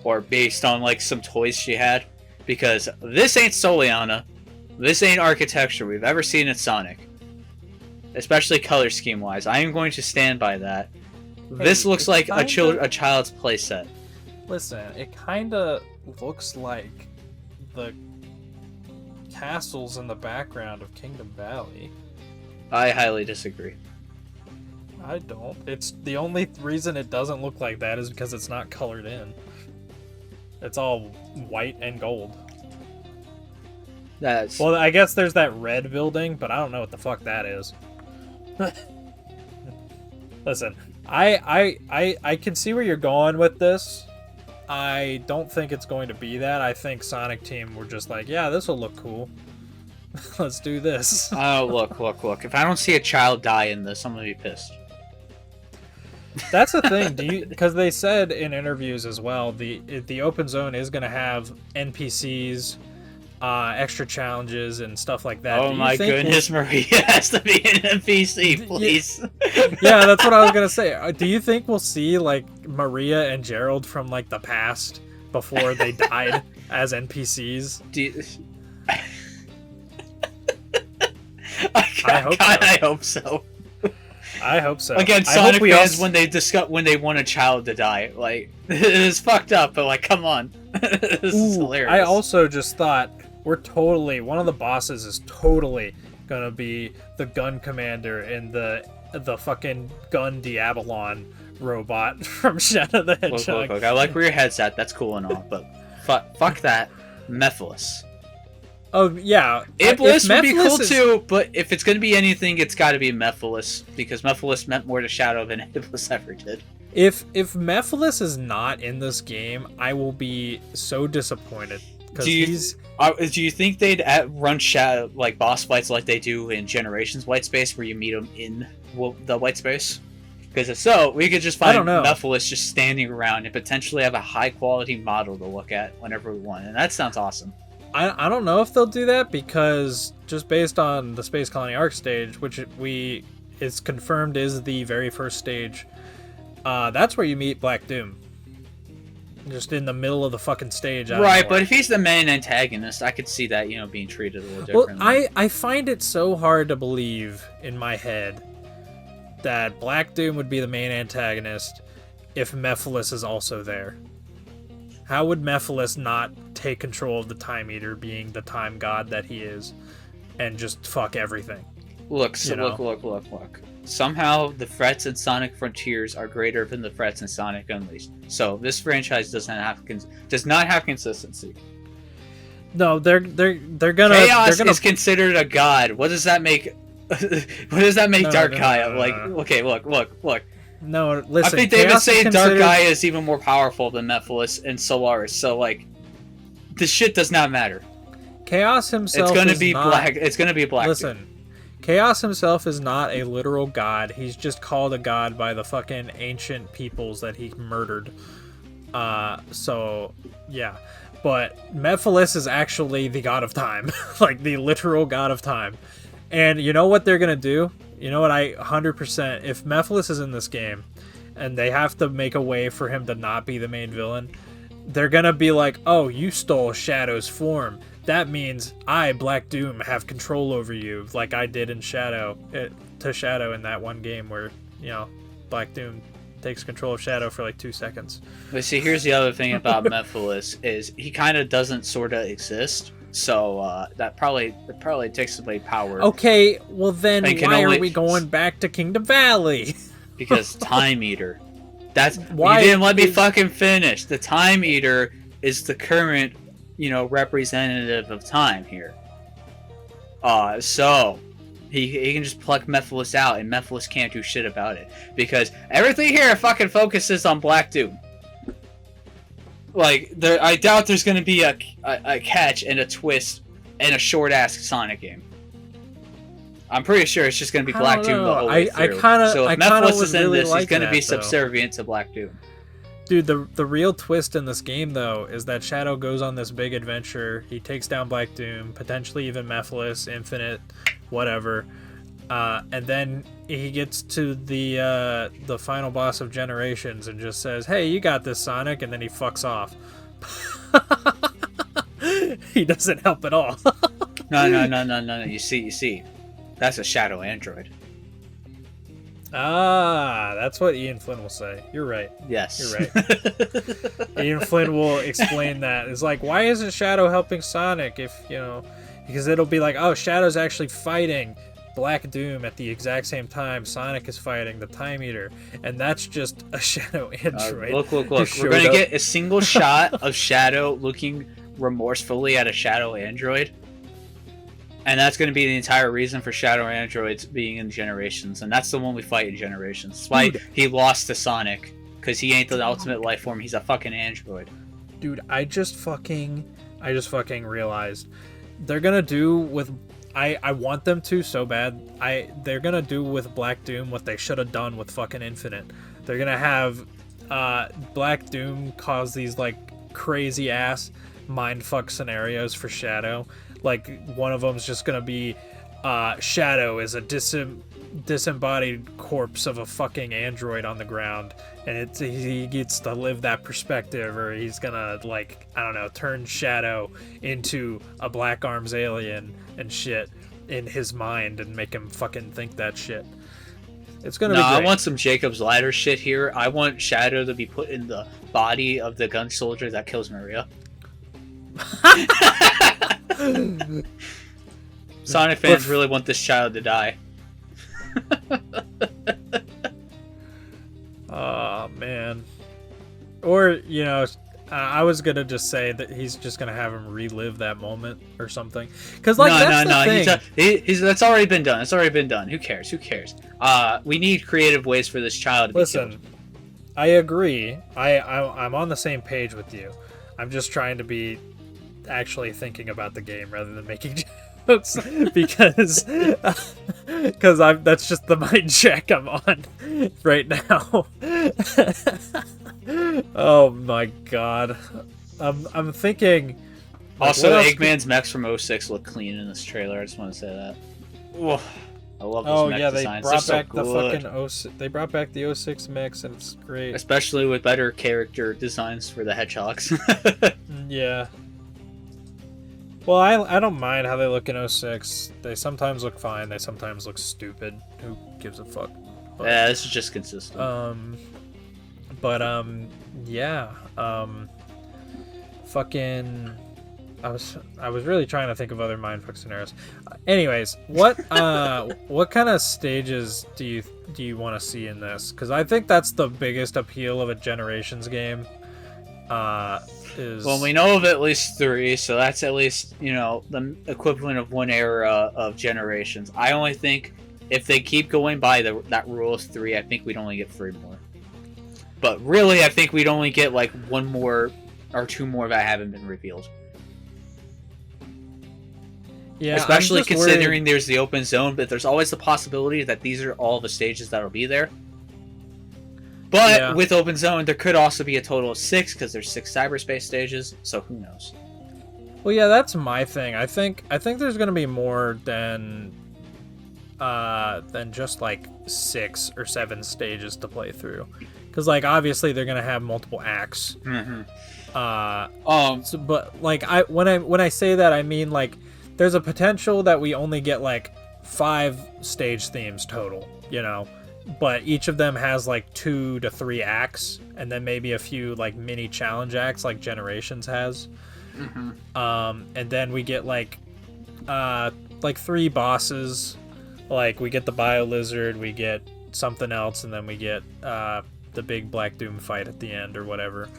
or based on some toys she had, because this ain't Soliana. this ain't architecture we've ever seen in Sonic. Especially color scheme wise. I am going to stand by that. Hey, this looks like a child's playset. Listen, it kinda looks like the castles in the background of Kingdom Valley. I highly disagree. I don't. It's the only reason it doesn't look like that is because it's not colored in. It's all white and gold. Well, I guess there's that red building, but I don't know what the fuck that is. Listen, I can see where you're going with this. I don't think it's going to be that. I think Sonic Team were just like, yeah, this will look cool. Let's do this. Oh, look. If I don't see a child die in this, I'm gonna be pissed. That's the thing. Because they said in interviews as well, the open zone is going to have NPCs, extra challenges, and stuff like that. Oh my goodness, Maria has to be an NPC, please. Yeah, that's what I was going to say. Do you think we'll see, like, Maria and Gerald from, like, the past before they died as NPCs? I hope so. I hope so. Again, Sonic fans, when they want a child to die, like, it's fucked up, but like, come on. This is hilarious. I also just thought one of the bosses is totally gonna be the gun commander and the fucking gun Diabolon robot from Shadow the Hedgehog. Look, I like where your head's at. That's cool and all, but fuck that. Mephiles. Oh, yeah. Iblis would be cool too, but if it's going to be anything, it's got to be Mephiles, because Mephiles meant more to Shadow than Iblis ever did. If Mephiles is not in this game, I will be so disappointed. Do you think they'd run Shadow, like, boss fights like they do in Generations White Space, where you meet them in the White Space? Because if so, we could just find Mephiles just standing around and potentially have a high-quality model to look at whenever we want, and that sounds awesome. I don't know if they'll do that, because just based on the Space Colony Arc stage, which is confirmed is the very first stage, that's where you meet Black Doom. Just in the middle of the fucking stage. Right, but if he's the main antagonist, I could see that, being treated a little differently. Well, I find it so hard to believe in my head that Black Doom would be the main antagonist if Mephiles is also there. How would Mephiles not take control of the Time Eater, being the time god that he is, and just fuck everything? Look. Somehow the threats in Sonic Frontiers are greater than the threats in Sonic Unleashed. So this franchise does not have consistency. No, they're gonna. Chaos is considered a god. What does that make? What does that make Dark Gaia? Like, okay, look. No, listen. I think they've been saying Dark Gaia is even more powerful than Mephiles and Solaris. So, like, this shit does not matter. Chaos himself. It's gonna be black. It's gonna be black. Listen, Chaos himself is not a literal god. He's just called a god by the fucking ancient peoples that he murdered. So yeah, but Mephiles is actually the god of time, like the literal god of time. And you know what they're gonna do? You know what, 100%, if Mephiles is in this game, and they have to make a way for him to not be the main villain, they're gonna be like, oh, you stole Shadow's form. That means I, Black Doom, have control over you, like I did in Shadow in that one game where, Black Doom takes control of Shadow for like 2 seconds. But see, here's the other thing about Mephiles, is he kind of doesn't sort of exist. So that probably takes away power. Okay, well then why are we going back to Kingdom Valley? Because Time Eater. That's why you didn't let me fucking finish. The Time Eater is the current, representative of time here. So he can just pluck Mephiles out, and Mephiles can't do shit about it, because everything here fucking focuses on Black Doom. Like, I doubt there's going to be a catch and a twist and a short-ass Sonic game. I'm pretty sure it's just going to be Black Doom the whole way through. So if Mephiles is in this, he's going to be subservient to Black Doom. Dude, the real twist in this game, though, is that Shadow goes on this big adventure. He takes down Black Doom, potentially even Mephiles, Infinite, whatever. And then he gets to the final boss of Generations and just says, hey, you got this, Sonic, and then he fucks off. He doesn't help at all. No. You see. That's a shadow android. Ah, that's what Ian Flynn will say. You're right. Yes. You're right. Ian Flynn will explain that. It's like, why isn't Shadow helping Sonic if, because it'll be like, oh, Shadow's actually fighting Black Doom at the exact same time Sonic is fighting the Time Eater, and that's just a Shadow android. Look. We're going to get a single shot of Shadow looking remorsefully at a Shadow android. And that's going to be the entire reason for Shadow Androids being in Generations. And that's the one we fight in Generations. That's why he lost to Sonic. Because he ain't the ultimate life form. He's a fucking android. Dude, I just fucking realized. They're going to do with... I want them to so bad. They're going to do with Black Doom what they should have done with fucking Infinite. They're going to have Black Doom cause these, like, crazy-ass mindfuck scenarios for Shadow. Like, one of them's just gonna be Shadow is a disembodied corpse of a fucking android on the ground, and he gets to live that perspective, or he's gonna, like, I don't know, turn Shadow into a Black Arms alien and shit in his mind and make him fucking think that shit. It's gonna be great. I want some Jacob's Ladder shit here. I want Shadow to be put in the body of the gun soldier that kills Maria. Sonic fans really want this child to die. Oh man. Or, I was gonna just say that he's just gonna have him relive that moment or something. Because, like, that's the thing. That's already been done. It's already been done. Who cares? We need creative ways for this child to be killed. I agree. I'm on the same page with you. I'm just trying to be actually thinking about the game rather than making jokes because that's just the mind check I'm on right now. Oh my god. I'm thinking, like, also Eggman's mechs from 06 look clean in this trailer. I just want to say that. Whoa. I love those mech designs. They brought back the fucking they brought back the 06 mechs, and it's great. Especially with better character designs for the hedgehogs. Yeah. Well, I don't mind how they look in 06. They sometimes look fine. They sometimes look stupid. Who gives a fuck? But, yeah, this is just consistent. Yeah. Fucking. I was really trying to think of other mindfuck scenarios. Anyways, what kind of stages do you want to see in this? Because I think that's the biggest appeal of a Generations game. Well, we know of at least 3, so that's at least, the equivalent of one era of Generations. I only think if they keep going by that rule of 3, I think we'd only get 3 more. But really, I think we'd only get like 1 more or 2 more that haven't been revealed. Yeah, especially considering there's the open zone, but there's always the possibility that these are all the stages that'll be there. But with open zone, there could also be a total of 6 because there's 6 cyberspace stages. So who knows? Well, yeah, that's my thing. I think there's gonna be more than just like 6 or 7 stages to play through, because like obviously they're gonna have multiple acts. Mm-hmm. But like when I say that, I mean like there's a potential that we only get like 5 stage themes total, but each of them has like 2 to 3 acts, and then maybe a few like mini challenge acts like Generations has. Mm-hmm. And then we get like 3 bosses. Like we get the Bio Lizard, we get something else, and then we get the big Black Doom fight at the end or whatever.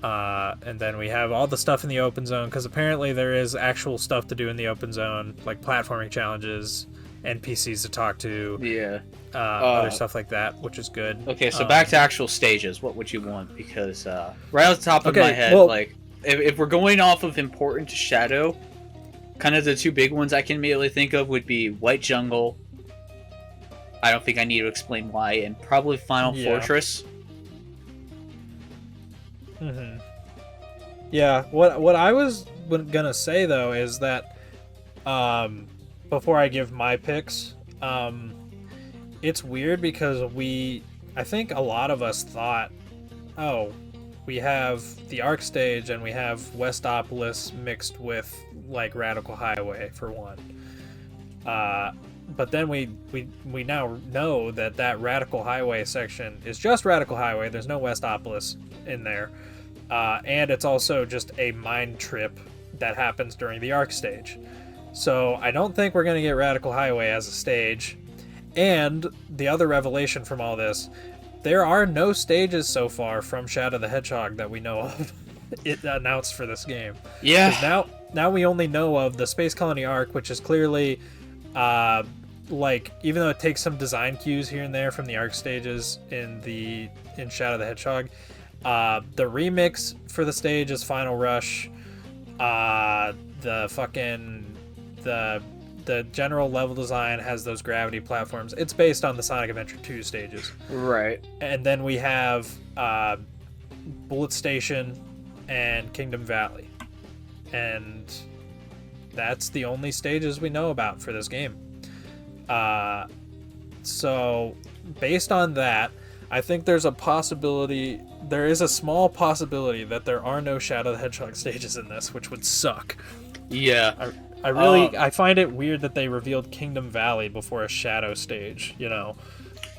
And then we have all the stuff in the open zone, because apparently there is actual stuff to do in the open zone, like platforming challenges, NPCs to talk to, other stuff like that, which is good. Okay, so back to actual stages. What would you want? Because right off the top of my head, like if we're going off of important to Shadow, kind of the 2 big ones I can immediately think of would be White Jungle. I don't think I need to explain why, and probably Final Fortress. Mm-hmm. Yeah, what I was gonna say though is that before I give my picks, it's weird because I think a lot of us thought, oh, we have the Arc stage and we have Westopolis mixed with like Radical Highway for one. But then we now know that Radical Highway section is just Radical Highway. There's no Westopolis in there, and it's also just a mind trip that happens during the Arc stage. So I don't think we're gonna get Radical Highway as a stage. And the other revelation from all this, there are no stages so far from Shadow the Hedgehog that we know of. It announced for this game. Yeah. Now we only know of the Space Colony Arc, which is clearly, like, even though it takes some design cues here and there from the Arc stages in Shadow the Hedgehog, the remix for the stage is Final Rush. The general level design has those gravity platforms. It's based on the Sonic Adventure 2 stages. Right. And then we have Bullet Station and Kingdom Valley. And that's the only stages we know about for this game. So based on that, I think there is a small possibility that there are no Shadow the Hedgehog stages in this, which would suck. Yeah. I find it weird that they revealed Kingdom Valley before a Shadow stage, you know.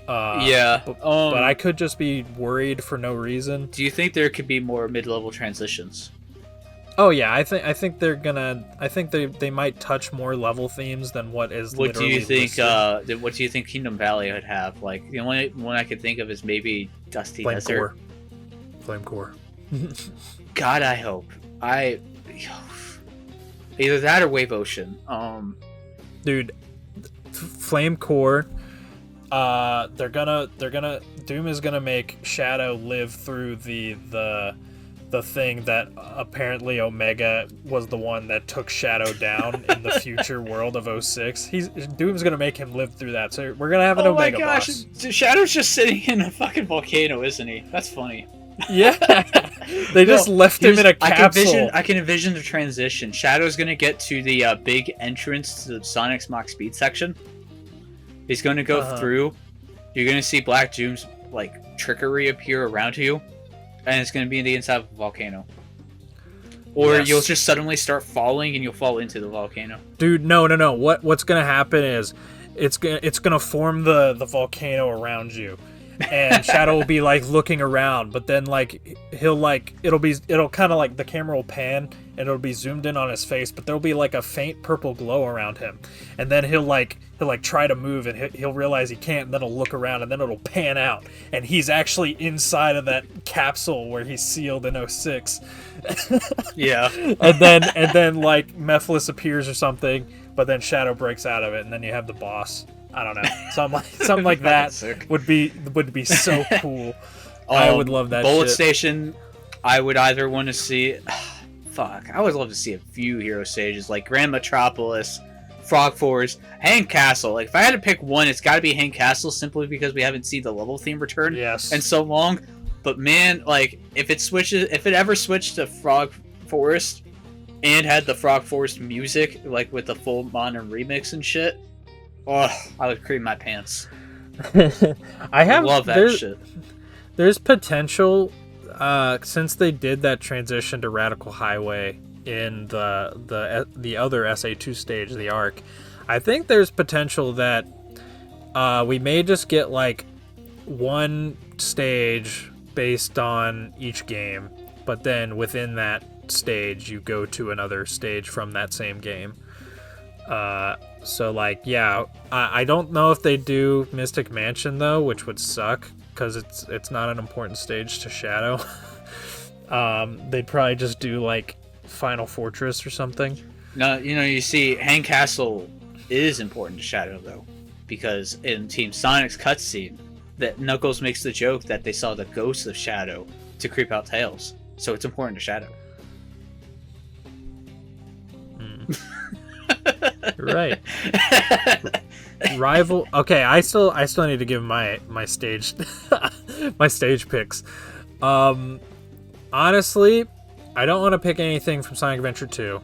But I could just be worried for no reason. Do you think there could be more mid-level transitions? Oh yeah, I think they're gonna. I think they might touch more level themes than what is. What do you think? Listed. What do you think Kingdom Valley would have? Like the only one I could think of is maybe Dusty Desert. Flame Core. God, I hope. Either that or Wave Ocean. Dude, Flame Core. They're gonna. Doom is gonna make Shadow live through the thing that apparently Omega was the one that took Shadow down in the future world of 06. Doom's gonna make him live through that. So we're gonna have an Omega boss. Shadow's just sitting in a fucking volcano, isn't he? That's funny. Yeah, they just left him in a capsule. I can envision the transition. Shadow's gonna get to the big entrance to the Sonic's Mach Speed section. He's gonna go through. You're gonna see Black Doom's like trickery appear around you, and it's gonna be in the inside of a volcano. Or you'll just suddenly start falling, and you'll fall into the volcano. Dude, no. What's gonna happen is it's gonna form the volcano around you. And Shadow will be like looking around, but then like it'll kind of like the camera will pan and it'll be zoomed in on his face, but there'll be like a faint purple glow around him, and then he'll try to move and he'll realize he can't, and then he'll look around and then it'll pan out and he's actually inside of that capsule where he's sealed in 06. Yeah. and then like Mephiles appears or something, but then Shadow breaks out of it, and then you have the boss. I don't know. Something like that would be so cool. I would love that. Bullet shit. Station, I would either want to see. Fuck, I would love to see a few hero stages like Grand Metropolis, Frog Forest, Hang Castle. Like if I had to pick one, it's got to be Hang Castle, simply because we haven't seen the level theme return in so long. But man, like if it ever switched to Frog Forest and had the Frog Forest music, like with the full modern remix and shit. Oh, I would cream my pants. I love that shit. There's potential, since they did that transition to Radical Highway in the other SA2 stage, the Arc. I think there's potential that we may just get like one stage based on each game, but then within that stage you go to another stage from that same game. So like, yeah, I don't know if they do Mystic Mansion though, which would suck because it's not an important stage to Shadow. They'd probably just do like Final Fortress or something. No, you see, Hang Castle is important to Shadow though, because in Team Sonic's cutscene, that Knuckles makes the joke that they saw the ghost of Shadow to creep out Tails, so it's important to Shadow. Right. Rival. Okay, I still need to give my stage my stage picks. Honestly, I don't want to pick anything from Sonic Adventure 2.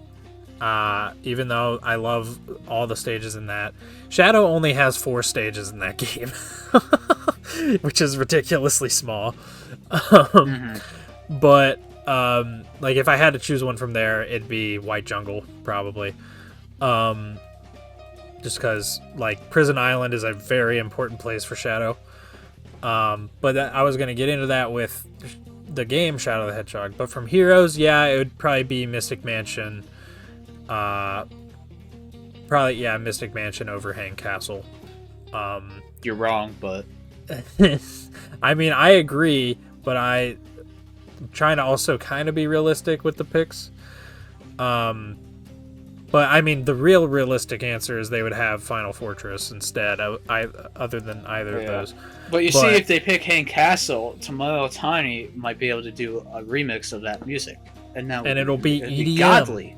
Even though I love all the stages in that. Shadow only has 4 stages in that game, which is ridiculously small. But like if I had to choose one from there, it'd be White Jungle probably. Just because like Prison Island is a very important place for Shadow. But I was gonna get into that with the game Shadow the Hedgehog. But from Heroes, yeah, it would probably be Mystic Mansion. Mystic Mansion over Hang Castle. You're wrong, but I mean, I agree, but I'm trying to also kind of be realistic with the picks. But I mean, the real realistic answer is they would have Final Fortress instead, other than either of those. But see, if they pick Hang Castle, Tomoe Otani might be able to do a remix of that music, and it'll be EDM. Be godly.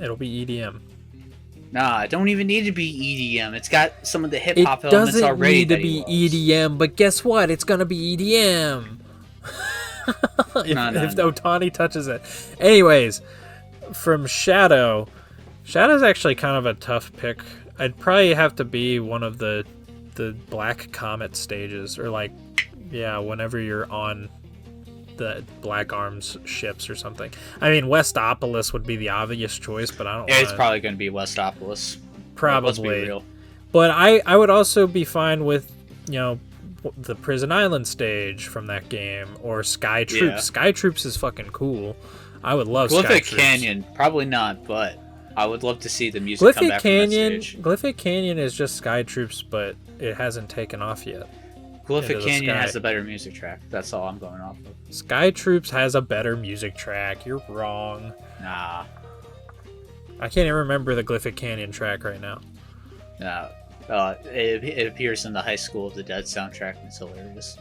It'll be EDM. Nah, it don't even need to be EDM. It's got some of the hip hop elements already. It doesn't need to be EDM, but guess what? It's gonna be EDM. if Otani touches it. Anyways, from Shadow's actually kind of a tough pick. I'd probably have to be one of the Black Comet stages, or like, yeah, whenever you're on the Black Arms ships or something. I mean, Westopolis would be the obvious choice, but I don't. It's probably going to be Westopolis. Probably. Let's be real. But I would also be fine with, the Prison Island stage from that game, or Sky Troops. Yeah. Sky Troops is fucking cool. I would love Glyphic Sky Troops. Canyon, probably not, but I would love to see the music come back from that stage. Glyphic Canyon is just Sky Troops, but it hasn't taken off yet. Glyphic Canyon has a better music track. That's all I'm going off of. Sky Troops has a better music track. You're wrong. Nah. I can't even remember the Glyphic Canyon track right now. Nah. It appears in the High School of the Dead soundtrack, and it's hilarious.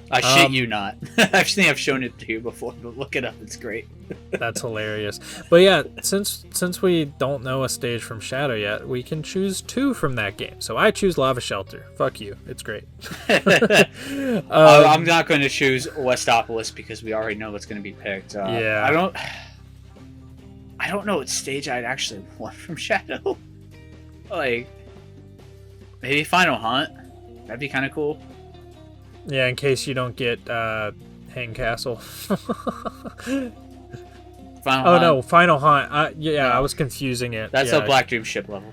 I shit you not. I think I've shown it to you before, but look it up. It's great. That's hilarious. But yeah, since we don't know a stage from Shadow yet, we can choose 2 from that game. So I choose Lava Shelter. Fuck you. It's great. I'm not going to choose Westopolis because we already know what's going to be picked. Yeah. I don't know what stage I'd actually want from Shadow. Like, maybe Final Hunt. That'd be kind of cool. Yeah, in case you don't get Hang Castle. Final Hunt. No, Final Hunt. I was confusing it. That's a Black Dream ship level.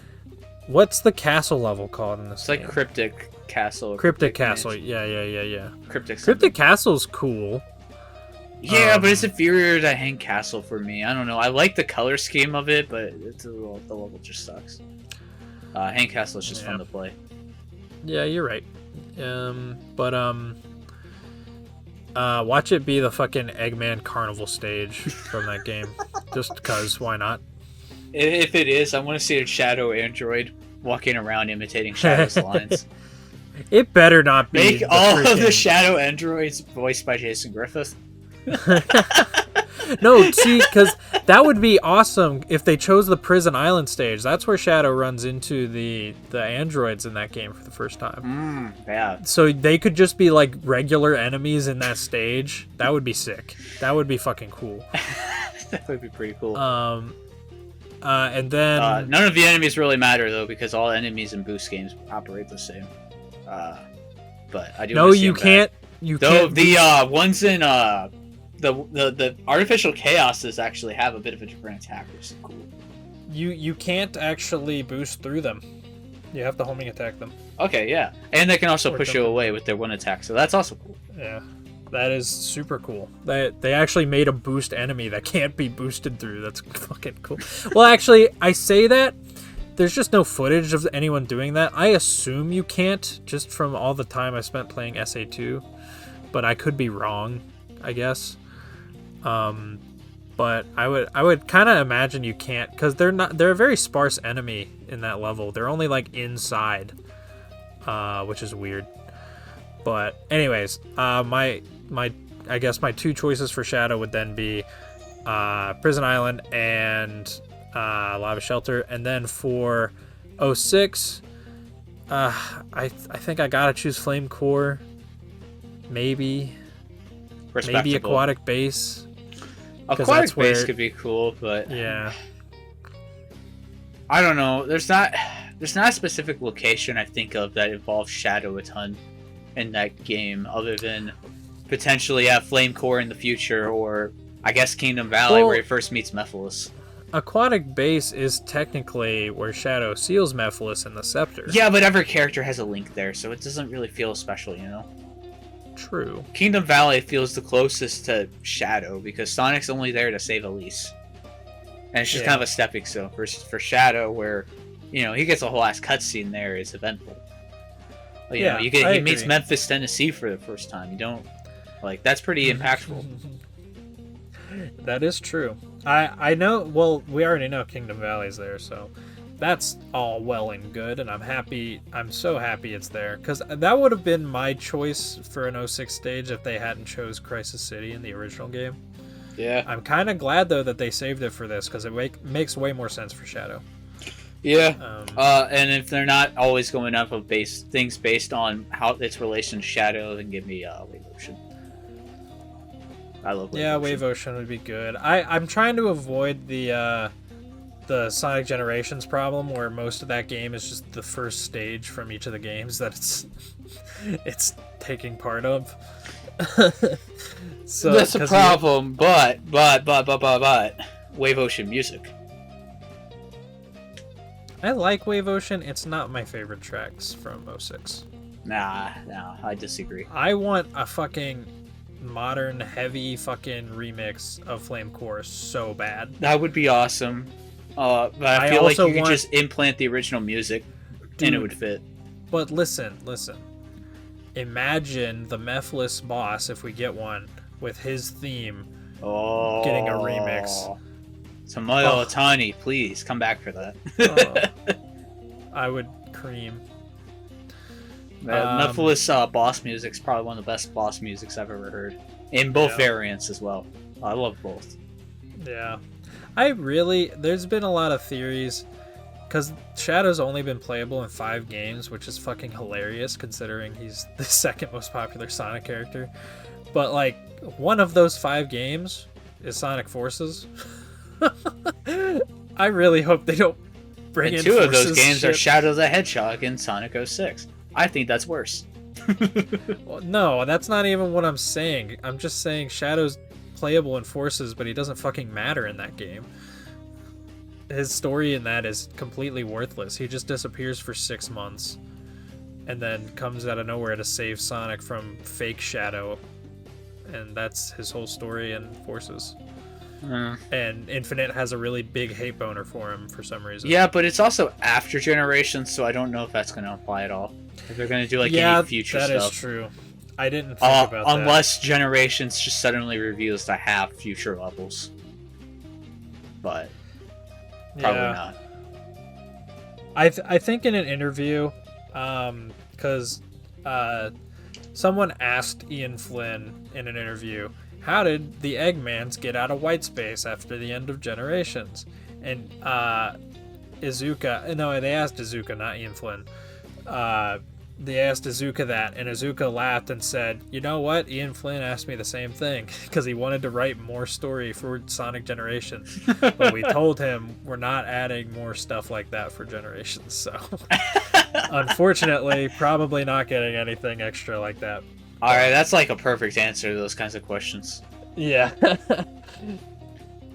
What's the castle level called in this game? It's like Cryptic Castle. Cryptic Castle. Yeah. Cryptic Castle's cool. Yeah, but it's inferior to Hang Castle for me. I don't know. I like the color scheme of it, but the level just sucks. Hang Castle is just fun to play. Yeah, you're right. Watch it be the fucking Eggman Carnival stage from that game. Just because, why not? If it is, I want to see a Shadow android walking around imitating Shadow's lines. It better not be. Make all of the Shadow androids voiced by Jason Griffith. No, see, because that would be awesome if they chose the Prison Island stage. That's where Shadow runs into the androids in that game for the first time. Yeah. So they could just be like regular enemies in that stage. That would be sick. That would be fucking cool. That would be pretty cool. And then none of the enemies really matter though, because all enemies in Boost games operate the same. But I do. No, you can't. You can't. The ones in the artificial chaoses actually have a bit of a different attack, which is cool. You can't actually boost through them. You have to homing attack them. Okay, yeah, and they can also push you away with their one attack, so that's also cool. Yeah, that is super cool. They actually made a boost enemy that can't be boosted through. That's fucking cool. Well, actually, I say that. There's just no footage of anyone doing that. I assume you can't, just from all the time I spent playing SA2, but I could be wrong, I guess. But I would kind of imagine you can't, because they're a very sparse enemy in that level. They're only like inside, which is weird. But anyways, I guess my 2 choices for Shadow would then be Prison Island and Lava Shelter, and then for 06, I think I gotta choose Flame Core, maybe Aquatic Base. Aquatic Base could be cool, but yeah, I don't know. There's not a specific location I think of that involves Shadow a ton in that game, other than potentially have Flame Core in the future, or I guess Kingdom Valley, where he first meets Mephiles. Aquatic Base is technically where Shadow seals Mephiles in the Scepter. Yeah, but every character has a link there, so it doesn't really feel special, you know? True. Kingdom Valley feels the closest to Shadow, because Sonic's only there to save Elise. And it's just kind of a stepping stone for Shadow, where, you know, he gets a whole ass cutscene there, is eventful. But, you know, he meets Memphis, Tennessee for the first time. You don't... Like, that's pretty impactful. That is true. I know, well, we already know Kingdom Valley's there, so that's all well and good, and I'm so happy it's there, because that would have been my choice for an 06 stage if they hadn't chose Crisis City in the original game. Yeah. I'm kind of glad, though, that they saved it for this, because it makes way more sense for Shadow. Yeah. And if they're not always going up of things based on how its relation to Shadow, then give me Wave Ocean. I love Wave Ocean. Wave Ocean would be good. I'm trying to avoid the Sonic Generations problem, where most of that game is just the first stage from each of the games that it's taking part of. So that's a problem, but Wave Ocean music. I like Wave Ocean. It's not my favorite tracks from 06. Nah, I disagree. I want a fucking modern, heavy fucking remix of Flame Core so bad. That would be awesome. But I feel like you could just implant the original music, and it would fit. But listen. Imagine the Mephiles boss, if we get one, with his theme getting a remix. Tomoyo Otani, please come back for that. I would cream. Mephiles boss music's probably one of the best boss musics I've ever heard. In both variants as well. I love both. Yeah. There's been a lot of theories, because Shadow's only been playable in 5 games, which is fucking hilarious considering he's the second most popular Sonic character. But, like, one of those 5 games is Sonic Forces. I really hope they don't bring in 2 of those games are Shadow the Hedgehog and Sonic 06. I think that's worse. Well, no, that's not even what I'm saying. I'm just saying Shadow's playable in Forces, but he doesn't fucking matter in that game. His story in that is completely worthless. He just disappears for 6 months and then comes out of nowhere to save Sonic from fake Shadow. And that's his whole story in Forces. And Infinite has a really big hate boner for him for some reason. Yeah, but it's also after Generations, so I don't know if that's going to apply at all. If they're going to do any future stuff. Yeah, that is true. I didn't think about that. Unless Generations just suddenly reveals to have future levels. But probably not. I think in an interview, because someone asked Ian Flynn in an interview, how did the Eggmans get out of white space after the end of Generations? And Izuka, no, they asked Izuka, not Ian Flynn. They asked Izuka that, and Izuka laughed and said, you know what? Ian Flynn asked me the same thing, because he wanted to write more story for Sonic Generations. But we told him we're not adding more stuff like that for Generations, so... Unfortunately, probably not getting anything extra like that. Alright, that's like a perfect answer to those kinds of questions. Yeah.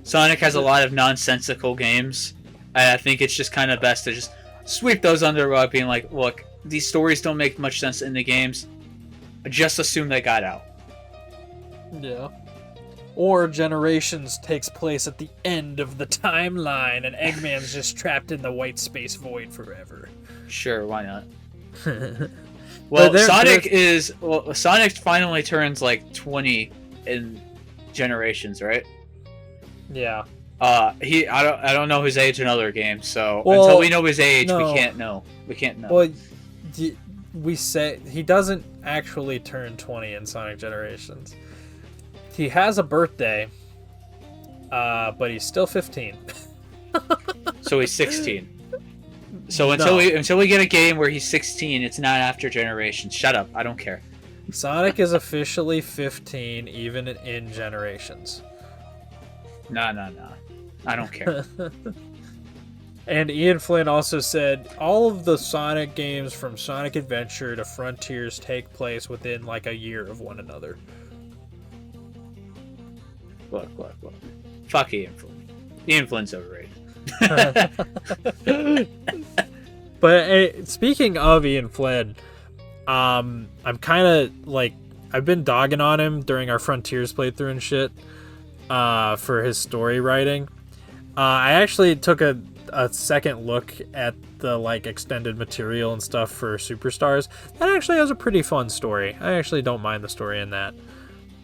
Sonic has a lot of nonsensical games, and I think it's just kind of best to just sweep those under the rug, being like, look, these stories don't make much sense in the games. Just assume they got out. Yeah. Or Generations takes place at the end of the timeline, and Eggman's just trapped in the white space void forever. Sure, why not? Well, Sonic finally turns like 20 in Generations, right? Yeah. I don't know his age in other games, so until we know his age, we can't know. We can't know. Well, we say he doesn't actually turn 20 in Sonic Generations. He has a birthday, but he's still 15. So he's 16. So until we get a game where he's 16, it's not after Generations. Shut up. I don't care. Sonic is officially 15 even in Generations. No. I don't care. And Ian Flynn also said all of the Sonic games from Sonic Adventure to Frontiers take place within like a year of one another. Look. Fuck Ian Flynn. Ian Flynn's overrated. But speaking of Ian Flynn, I'm kind of like, I've been dogging on him during our Frontiers playthrough and shit, for his story writing. I actually took a second look at the like extended material and stuff for Superstars. That actually has a pretty fun story. I actually don't mind the story in that.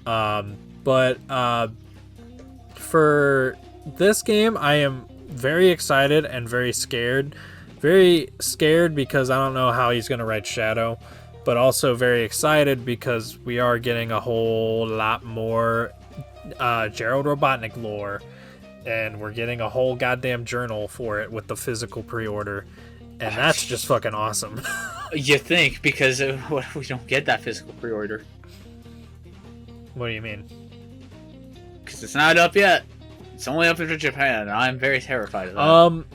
But for this game, I am very excited and very scared. Very scared because I don't know how he's going to write Shadow, but also very excited because we are getting a whole lot more Gerald Robotnik lore, and we're getting a whole goddamn journal for it with the physical pre-order, and that's just fucking awesome. You think, because what if we don't get that physical pre-order? What do you mean? Because it's not up yet. It's only up in Japan, and I'm very terrified of that.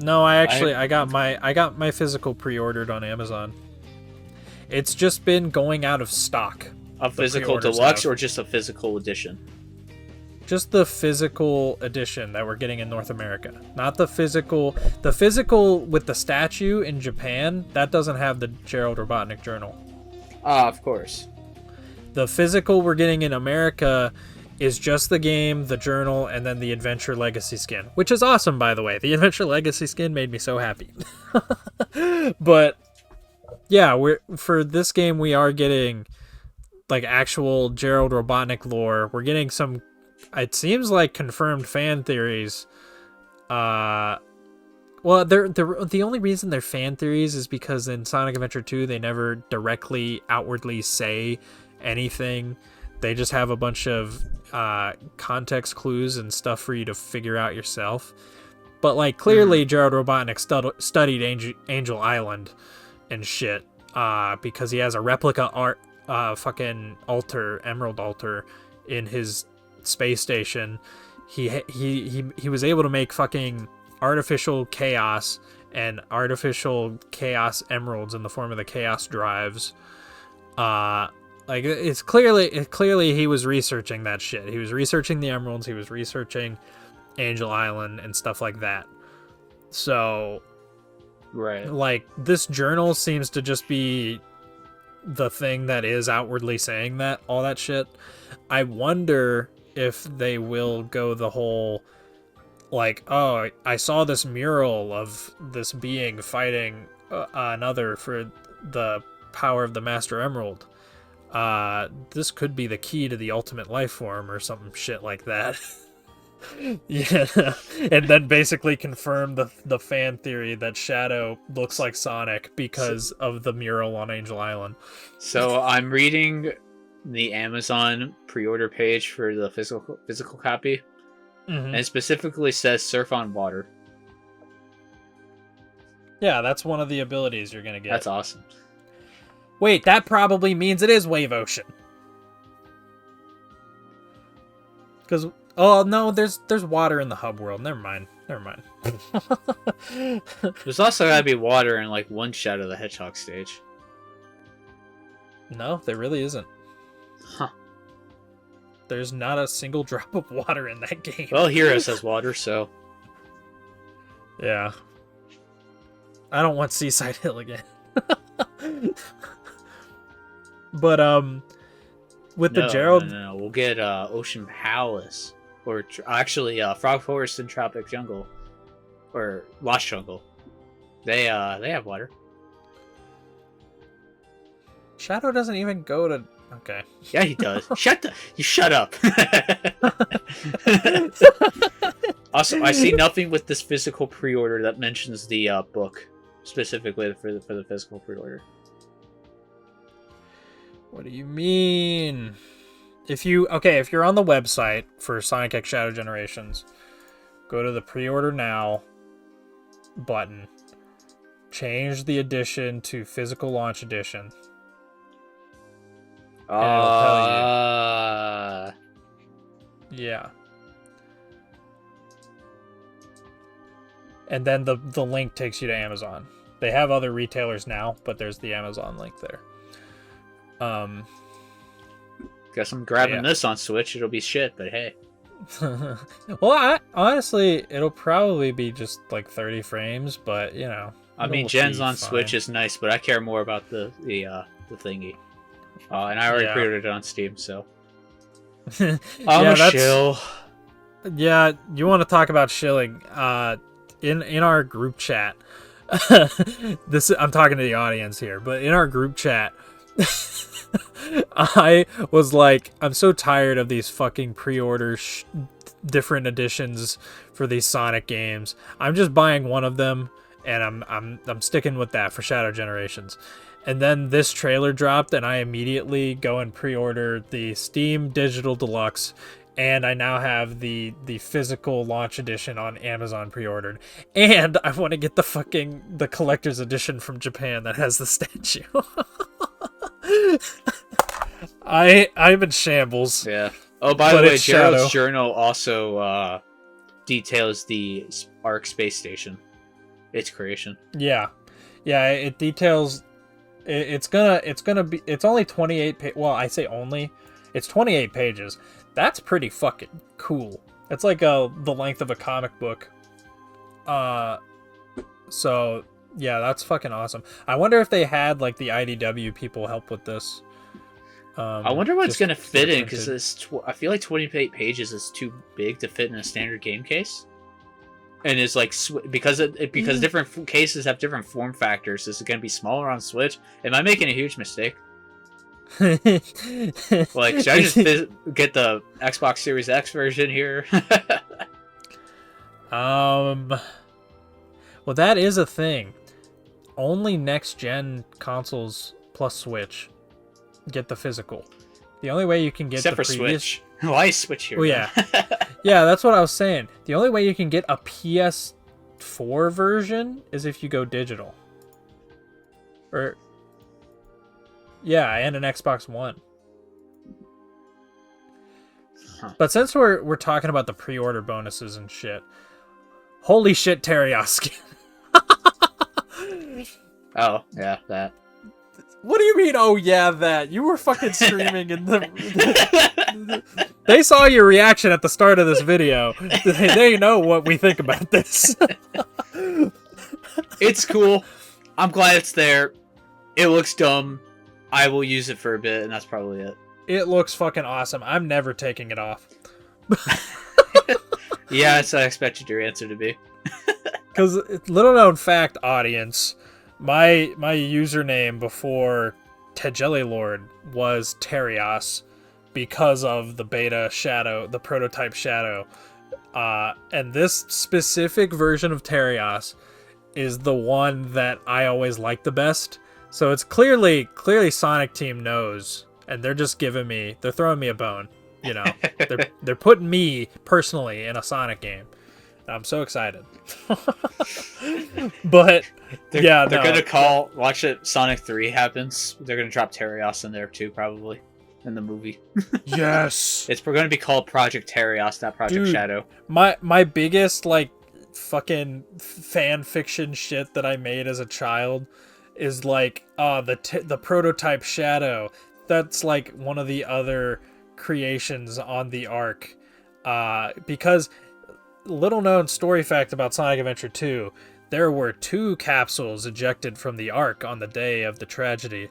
No, I got my physical pre-ordered on Amazon. It's just been going out of stock. A physical deluxe or just a physical edition? Just the physical edition that we're getting in North America. Not the physical. The physical with the statue in Japan, that doesn't have the Gerald Robotnik journal. Of course. The physical we're getting in America is just the game, the journal, and then the Adventure Legacy skin, which is awesome, by the way. The Adventure Legacy skin made me so happy. But yeah, for this game we are getting like actual Gerald Robotnik lore. We're getting some, it seems like, confirmed fan theories. Well, they're the only reason they're fan theories is because in Sonic Adventure 2 they never directly outwardly say anything. They just have a bunch of context clues and stuff for you to figure out yourself. But like clearly Gerald Robotnik studied Angel Island and shit, because he has a replica fucking altar, emerald altar, in his space station. He was able to make fucking artificial chaos and artificial chaos emeralds in the form of the chaos drives. Like it's clearly he was researching that shit. He was researching the emeralds. He was researching Angel Island and stuff like that. So, right, like this journal seems to just be the thing that is outwardly saying that all that shit. I wonder if they will go the whole like, oh, I saw this mural of this being fighting another for the power of the Master Emerald. This could be the key to the ultimate life form or some shit like that. Yeah, and then basically confirm the fan theory that Shadow looks like Sonic because of the mural on Angel Island. So I'm reading the Amazon pre-order page for the physical copy, and it specifically says surf on water. Yeah, that's one of the abilities you're gonna get. That's awesome. Wait, that probably means it is Wave Ocean. Because, oh no, there's water in the hub world. Never mind. There's also gotta be water in like one Shadow the Hedgehog stage. No, there really isn't. Huh. There's not a single drop of water in that game. Well, Heroes has water, so. Yeah. I don't want Seaside Hill again. But with the Gerald, no, we'll get Ocean Palace, or actually Frog Forest and Tropic Jungle, or Lost Jungle. They have water. Shadow doesn't even go to. Okay. Yeah, he does. You shut up. Also, I see nothing with this physical pre-order that mentions the book specifically for the physical pre-order. What do you mean? If you're on the website for Sonic X Shadow Generations, go to the pre-order now button. Change the edition to physical launch edition. And it'll tell you. Yeah. And then the link takes you to Amazon. They have other retailers now, but there's the Amazon link there. Guess I'm grabbing this on Switch. It'll be shit, but hey. Well, honestly, it'll probably be just like 30 frames, but you know. I mean, Gens on Switch is nice, but I care more about the thingy. And I already pre-ordered it on Steam, so I'm a shill. Yeah, you want to talk about shilling? In our group chat, I'm talking to the audience here, but in our group chat, I was like, I'm so tired of these fucking pre-order different editions for these Sonic games. I'm just buying one of them, and I'm sticking with that for Shadow Generations. And then this trailer dropped, and I immediately go and pre-order the Steam Digital Deluxe, and I now have the physical launch edition on Amazon pre-ordered. And I want to get the collector's edition from Japan that has the statue. I'm in shambles. Yeah. Oh, by the way, Gerald's journal also details the Arc space station, its creation. Yeah, it details. It's only 28 well, I say only, it's 28 pages. That's pretty fucking cool. It's like the length of a comic book. So yeah, that's fucking awesome. I wonder if they had like the IDW people help with this. I wonder what's gonna fit in, because I feel like 28 pages is too big to fit in a standard game case. And it's like because different cases have different form factors. Is it going to be smaller on Switch? Am I making a huge mistake? Like, should I just get the Xbox Series X version here? Well, that is a thing. Only next gen consoles plus Switch get the physical. The only way you can get except for Switch. Why Switch here? Oh yeah. Yeah, that's what I was saying. The only way you can get a PS4 version is if you go digital. Or yeah, and an Xbox One. Huh. But since we're talking about the pre-order bonuses and shit, holy shit, Teriyaki. Oh, yeah, that. What do you mean, oh yeah, that? You were fucking screaming in the... They saw your reaction at the start of this video. They know what we think about this. It's cool. I'm glad it's there. It looks dumb. I will use it for a bit, and that's probably it. It looks fucking awesome. I'm never taking it off. Yeah, that's what I expected your answer to be. Because, little known fact, audience... My username before Tejeli was Terios because of the beta Shadow, the prototype Shadow. And this specific version of Terios is the one that I always like the best. So it's clearly Sonic Team knows, and they're just they're throwing me a bone. You know, they're putting me personally in a Sonic game. I'm so excited. But they're gonna watch it. Sonic 3 happens. They're gonna drop Terios in there too, probably in the movie. Yes, it's going to be called Project Terios, not Project Shadow. My biggest like fucking fan fiction shit that I made as a child is like the prototype Shadow. That's like one of the other creations on the Ark, because. Little known story fact about Sonic Adventure 2, there were 2 capsules ejected from the Ark on the day of the tragedy,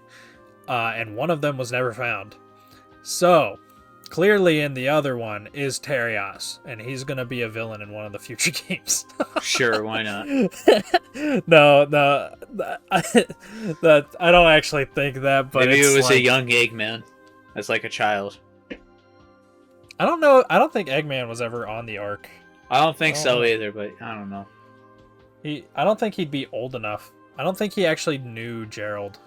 and one of them was never found. So, clearly in the other one is Terios, and he's going to be a villain in one of the future games. Sure, why not? No, I don't actually think that, but maybe it was a young Eggman, as like a child. I don't know. I don't think Eggman was ever on the Ark. I don't think so either, but I don't know. I don't think he'd be old enough. I don't think he actually knew Gerald.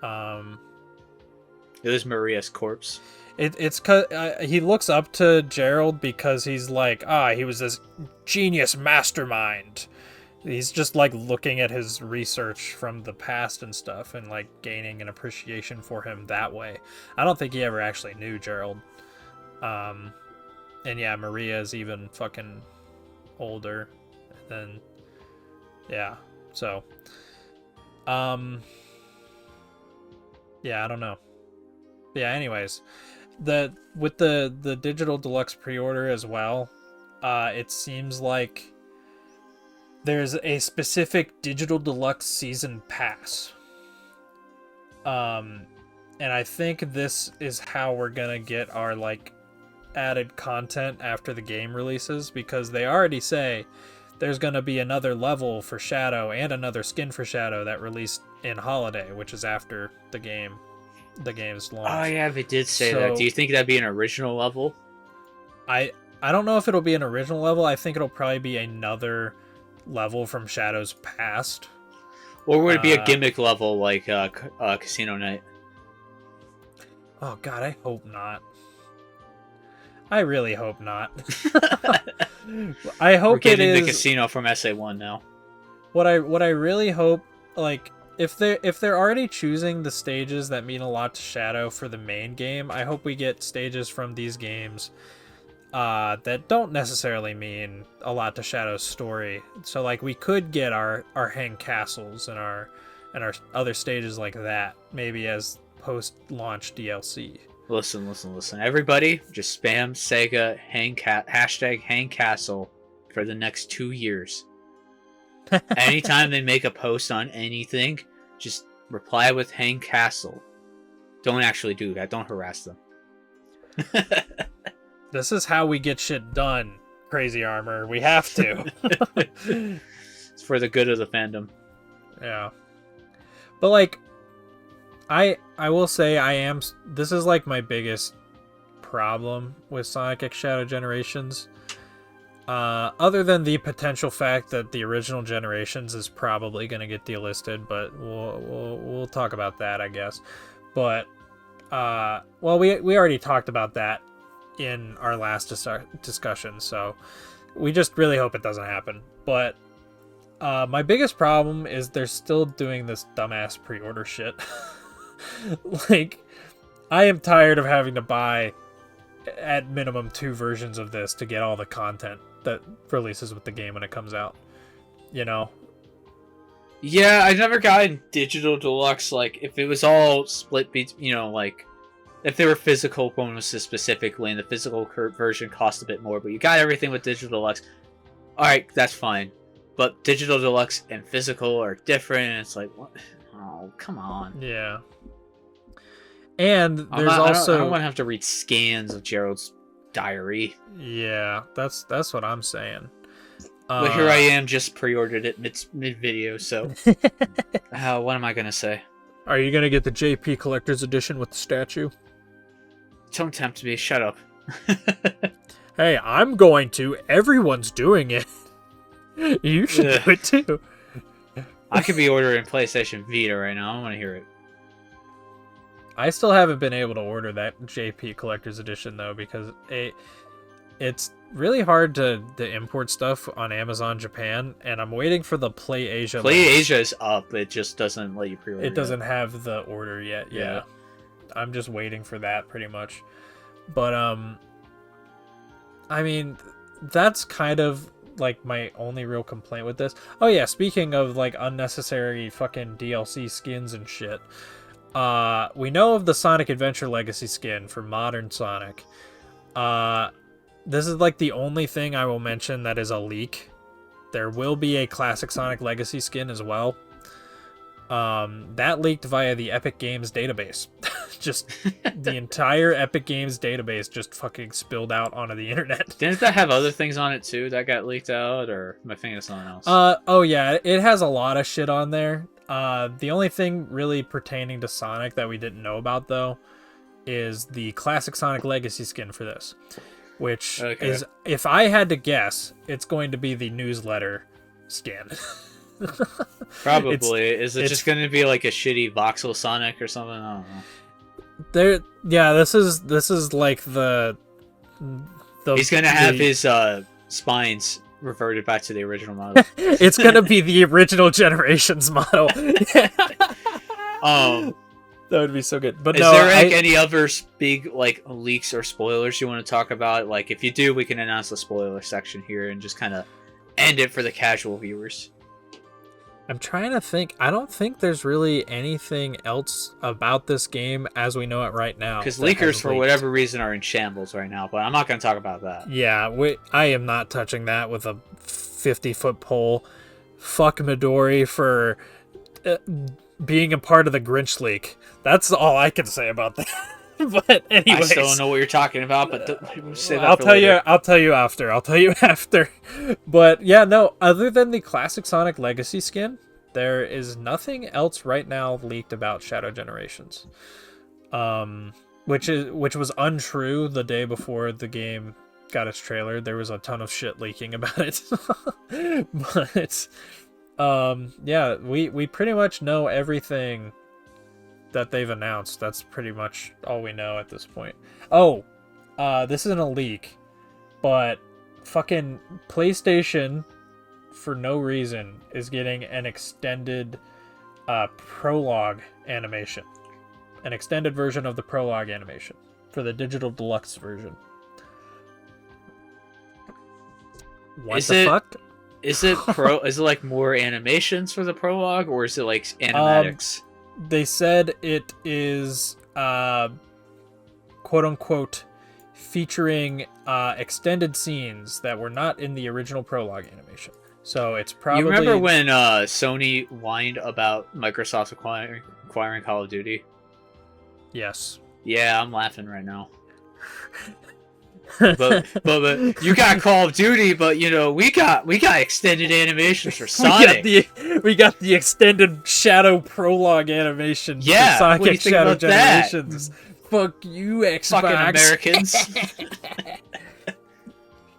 It was Maria's corpse. It's cause he looks up to Gerald because he's like, he was this genius mastermind. He's just like looking at his research from the past and stuff and like gaining an appreciation for him that way. I don't think he ever actually knew Gerald. And yeah, Maria is even fucking older than, yeah. So, yeah, I don't know. Yeah. Anyways, with the digital deluxe pre-order as well, it seems like there's a specific digital deluxe season pass. And I think this is how we're gonna get our like added content after the game releases, because they already say there's gonna be another level for Shadow and another skin for Shadow that released in Holiday, which is after the game's launch. Oh yeah, they did say that. Do you think that'd be an original level? I don't know if it'll be an original level. I think it'll probably be another level from Shadow's past. Or would it be a gimmick level like Casino Night? Oh god, I hope not. I really hope not. I hope We're getting it is the casino from SA1 now. What I really hope, like, if they're already choosing the stages that mean a lot to Shadow for the main game, I hope we get stages from these games that don't necessarily mean a lot to Shadow's story. So like we could get our hang castles and our other stages like that, maybe as post-launch DLC. Listen. Everybody, just spam Sega hashtag hang castle for the next 2 years. Anytime they make a post on anything, just reply with hang castle. Don't actually do that. Don't harass them. This is how we get shit done, Crazy Armor. We have to. It's for the good of the fandom. Yeah. But like, I will say this is like my biggest problem with Sonic X Shadow Generations. Other than the potential fact that the original Generations is probably going to get delisted, but we'll talk about that, I guess. But well, we already talked about that in our last discussion, so we just really hope it doesn't happen. But my biggest problem is they're still doing this dumbass pre-order shit. Like, I am tired of having to buy at minimum 2 versions of this to get all the content that releases with the game when it comes out. You know? Yeah, I've never gotten digital deluxe. Like, if it was all split, like, if they were physical bonuses specifically, and the physical version cost a bit more, but you got everything with digital deluxe, alright, that's fine. But digital deluxe and physical are different, and it's like, what? Oh, come on. Yeah. And there's I also... don't want to have to read scans of Gerald's diary. Yeah, that's what I'm saying. But here I am, just pre-ordered it mid-video, so... what am I going to say? Are you going to get the JP Collector's Edition with the statue? Don't tempt me, shut up. Hey, I'm going to. Everyone's doing it. You should do it too. I could be ordering PlayStation Vita right now. I want to hear it. I still haven't been able to order that JP Collector's Edition, though, because it's really hard to import stuff on Amazon Japan, and I'm waiting for the Play Asia. Play Asia is up. It just doesn't let you pre-order it. Doesn't have the order yet. Yeah. I'm just waiting for that, pretty much. But, I mean, that's kind of like my only real complaint with this. Oh yeah, speaking of like unnecessary fucking DLC skins and shit, we know of the Sonic Adventure Legacy skin for modern Sonic. This is like the only thing I will mention that is a leak. There will be a classic Sonic Legacy skin as well. That leaked via the Epic Games database. Just the entire Epic Games database just fucking spilled out onto the internet. Didn't that have other things on it too that got leaked out, or am I thinking of something else? Oh yeah, it has a lot of shit on there. The only thing really pertaining to Sonic that we didn't know about, though, is the classic Sonic Legacy skin for this, which is, if I had to guess, it's going to be the newsletter skin. Probably. Is it just going to be like a shitty voxel Sonic or something? I don't know. This is like the he's going to have his spines reverted back to the original model. It's going to be the original Generations model. That would be so good. But is there any other big like leaks or spoilers you want to talk about? Like, if you do, we can announce the spoiler section here and just kind of end it for the casual viewers. I'm trying to think. I don't think there's really anything else about this game as we know it right now. Because leakers, for whatever reason, are in shambles right now, but I'm not going to talk about that. Yeah, I am not touching that with a 50-foot pole. Fuck Midori for being a part of the Grinch leak. That's all I can say about that. But anyways, I still don't know what you're talking about, but say that I'll for tell later. you. I'll tell you after. But yeah, no. Other than the classic Sonic Legacy skin, there is nothing else right now leaked about Shadow Generations. Which was untrue the day before the game got its trailer. There was a ton of shit leaking about it. But yeah, we pretty much know everything that they've announced. That's pretty much all we know at this point. Oh, this isn't a leak, but fucking PlayStation, for no reason, is getting an extended prologue animation. An extended version of the prologue animation for the digital deluxe version. What the fuck? Is it is it like more animations for the prologue, or is it like animatics? They said it is quote unquote featuring extended scenes that were not in the original prologue animation. So it's probably... You remember when Sony whined about Microsoft acquiring Call of Duty? Yes. Yeah, I'm laughing right now. but you got Call of Duty, but you know we got extended animations for Sonic. We got the extended Shadow prologue animation. Yeah, for Sonic what do you think Shadow about Generations. That? Fuck you, Xbox. Fucking Americans.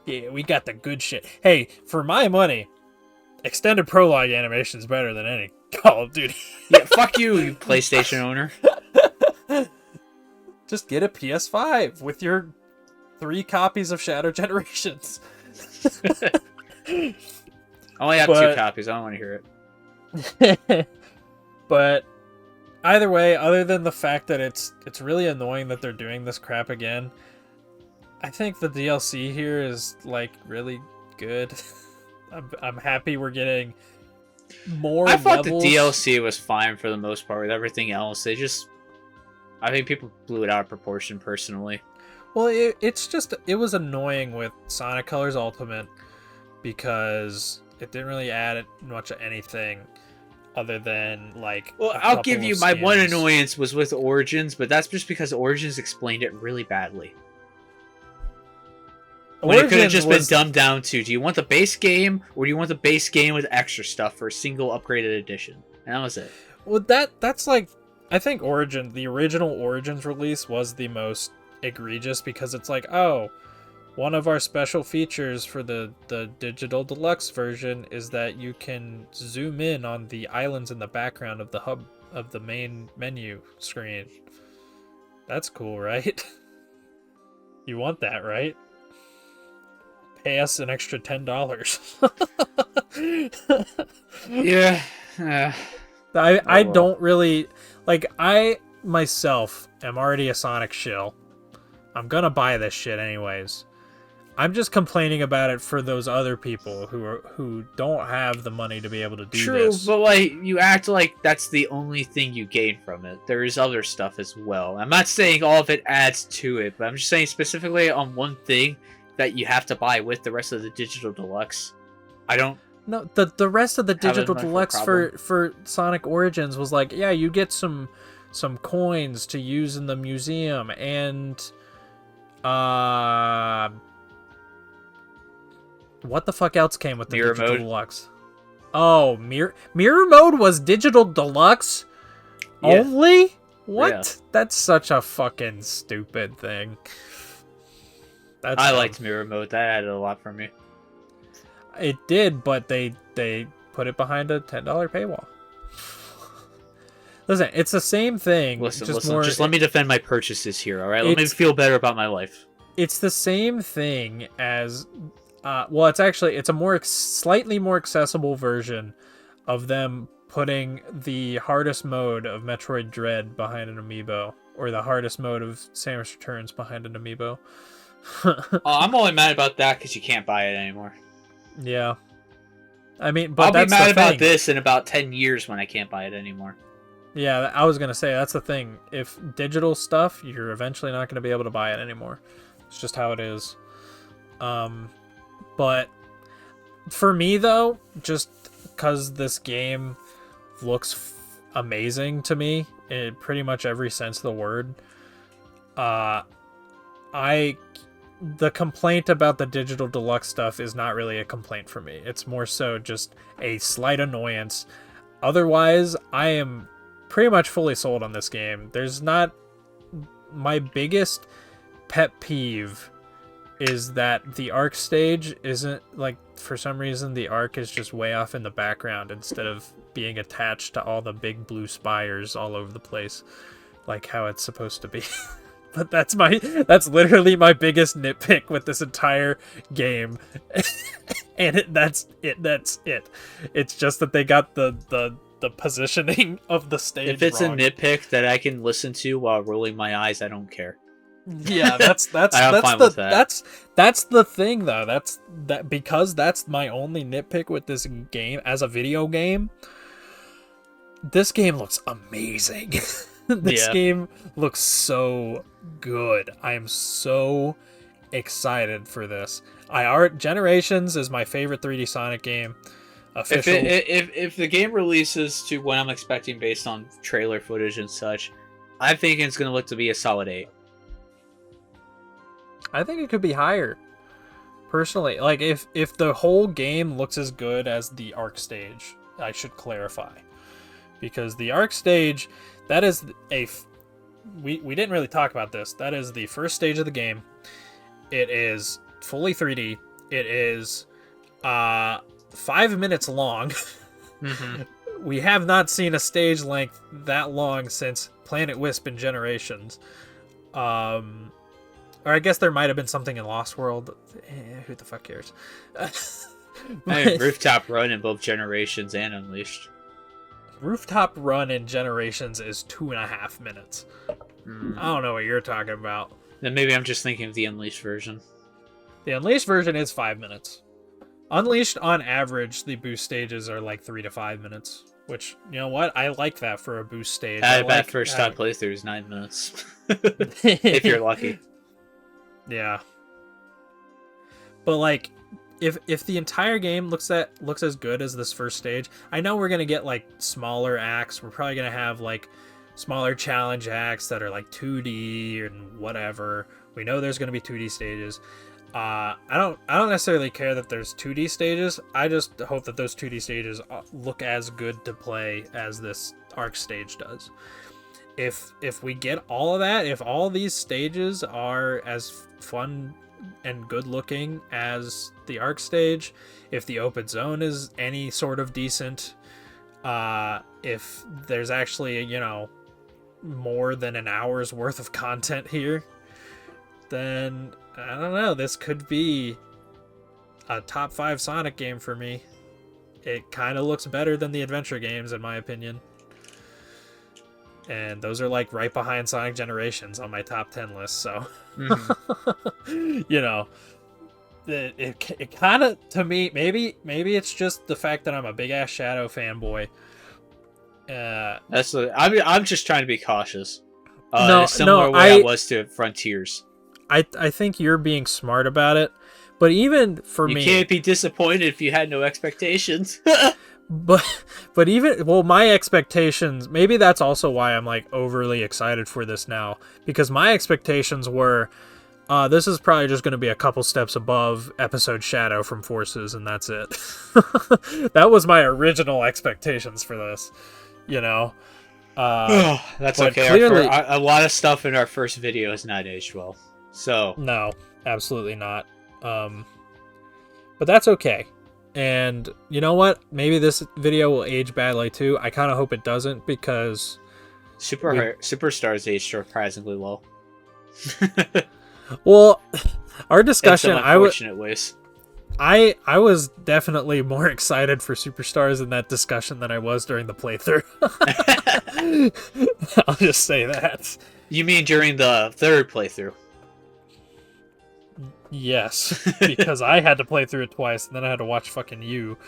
Yeah, we got the good shit. Hey, for my money, extended prologue animation is better than any Call of Duty. Yeah, fuck you, you PlayStation owner. Just get a PS5 with your 3 copies of Shadow Generations. I only have 2 copies. I don't want to hear it. But either way, other than the fact that it's really annoying that they're doing this crap again, I think the DLC here is like really good. I'm happy we're getting more levels. I thought the DLC was fine for the most part. With everything else, I think people blew it out of proportion personally. Well, it was annoying with Sonic Colors Ultimate because it didn't really add much of anything other than like... Well, I'll give you my one annoyance was with Origins, but that's just because Origins explained it really badly. When it could have just been dumbed down to, do you want the base game, or do you want the base game with extra stuff for a single upgraded edition? And that was it. Well, that's like... I think the original Origins release was the most egregious because it's like, oh, one of our special features for the digital deluxe version is that you can zoom in on the islands in the background of the hub of the main menu screen. That's cool, right? You want that, right? Pay us an extra $10. Yeah. I don't really... Like, I, myself, am already a Sonic shill. I'm gonna buy this shit anyways. I'm just complaining about it for those other people who don't have the money to be able to do this. True, but like, you act like that's the only thing you gain from it. There is other stuff as well. I'm not saying all of it adds to it, but I'm just saying specifically on one thing that you have to buy with the rest of the digital deluxe. I don't... No, the rest of the digital deluxe for Sonic Origins was like, yeah, you get some coins to use in the museum, and what the fuck else came with the Mirror digital mode? Deluxe? Oh, mirror mode was digital deluxe only? What? Yeah. That's such a fucking stupid thing. I liked mirror mode. That added a lot for me. It did, but they put it behind a $10 paywall. Listen, it's the same thing. Listen. Just let me defend my purchases here, all right? Let me feel better about my life. It's the same thing as, well, it's a slightly more accessible version of them putting the hardest mode of Metroid Dread behind an amiibo, or the hardest mode of Samus Returns behind an amiibo. I'm only mad about that because you can't buy it anymore. Yeah. I mean, but I'll that's be mad the about thing. this in about 10 years when I can't buy it anymore. Yeah, I was gonna say that's the thing. If digital stuff, you're eventually not gonna be able to buy it anymore. It's just how it is. But for me though, just because this game looks amazing to me in pretty much every sense of the word, the complaint about the digital deluxe stuff is not really a complaint for me. It's more so just a slight annoyance. Otherwise, I am pretty much fully sold on this game. There's not... My biggest pet peeve is that the arc stage isn't, like, for some reason the arc is just way off in the background instead of being attached to all the big blue spires all over the place, like how it's supposed to be. But that's literally my biggest nitpick with this entire game. And that's it. It's just that they got the positioning of the stage If it's wrong. a nitpick that I can listen to while rolling my eyes, I don't care. Yeah, that's the thing though. Because that's my only nitpick with this game as a video game. This game looks amazing. This game looks so good. I am so excited for this. Generations is my favorite 3D Sonic game. If the game releases to what I'm expecting based on trailer footage and such, I think it's going to look to be a solid 8. I think it could be higher. Personally, like if the whole game looks as good as the arc stage, I should clarify. Because the arc stage, that is we didn't really talk about this. That is the first stage of the game. It is fully 3D. It is 5 minutes long. Mm-hmm. We have not seen a stage length that long since Planet Wisp and Generations. Or I guess there might have been something in Lost World. Who the fuck cares? Rooftop Run in both Generations and Unleashed. Rooftop Run in Generations is 2.5 minutes. I don't know what you're talking about. Then maybe I'm just thinking of the Unleashed version. The Unleashed version is 5 minutes. Unleashed, on average, the boost stages are like 3 to 5 minutes. Which, you know what? I like that for a boost stage. I bet first time playthrough is 9 minutes. If you're lucky. Yeah. But like, if the entire game looks as good as this first stage, I know we're gonna get like smaller acts. We're probably gonna have like smaller challenge acts that are like 2D and whatever. We know there's gonna be 2D stages. I don't necessarily care that there's 2D stages. I just hope that those 2D stages look as good to play as this arc stage does. If we get all of that, if all these stages are as fun and good looking as the arc stage, if the open zone is any sort of decent, if there's actually, you know, more than an hour's worth of content here, then I don't know, this could be a top 5 Sonic game for me. It kind of looks better than the adventure games in my opinion. And those are like right behind Sonic Generations on my top 10 list, so you know, it kind of, to me, maybe it's just the fact that I'm a big ass Shadow fanboy. I'm just trying to be cautious. No, similar way I was to Frontiers. I think you're being smart about it, but even for me, you can't be disappointed if you had no expectations. But even, well, my expectations, maybe that's also why I'm like overly excited for this now, because my expectations were, this is probably just going to be a couple steps above episode Shadow from Forces, and that's it. That was my original expectations for this, you know. That's okay. Clearly, a lot of stuff in our first video has not aged well, so no, absolutely not. But that's okay. And you know what? Maybe this video will age badly too. I kind of hope it doesn't, because Superstars aged surprisingly well. Well, our discussion, I was definitely more excited for Superstars in that discussion than I was during the playthrough. I'll just say that. You mean during the third playthrough? Yes, because I had to play through it twice, and then I had to watch fucking you.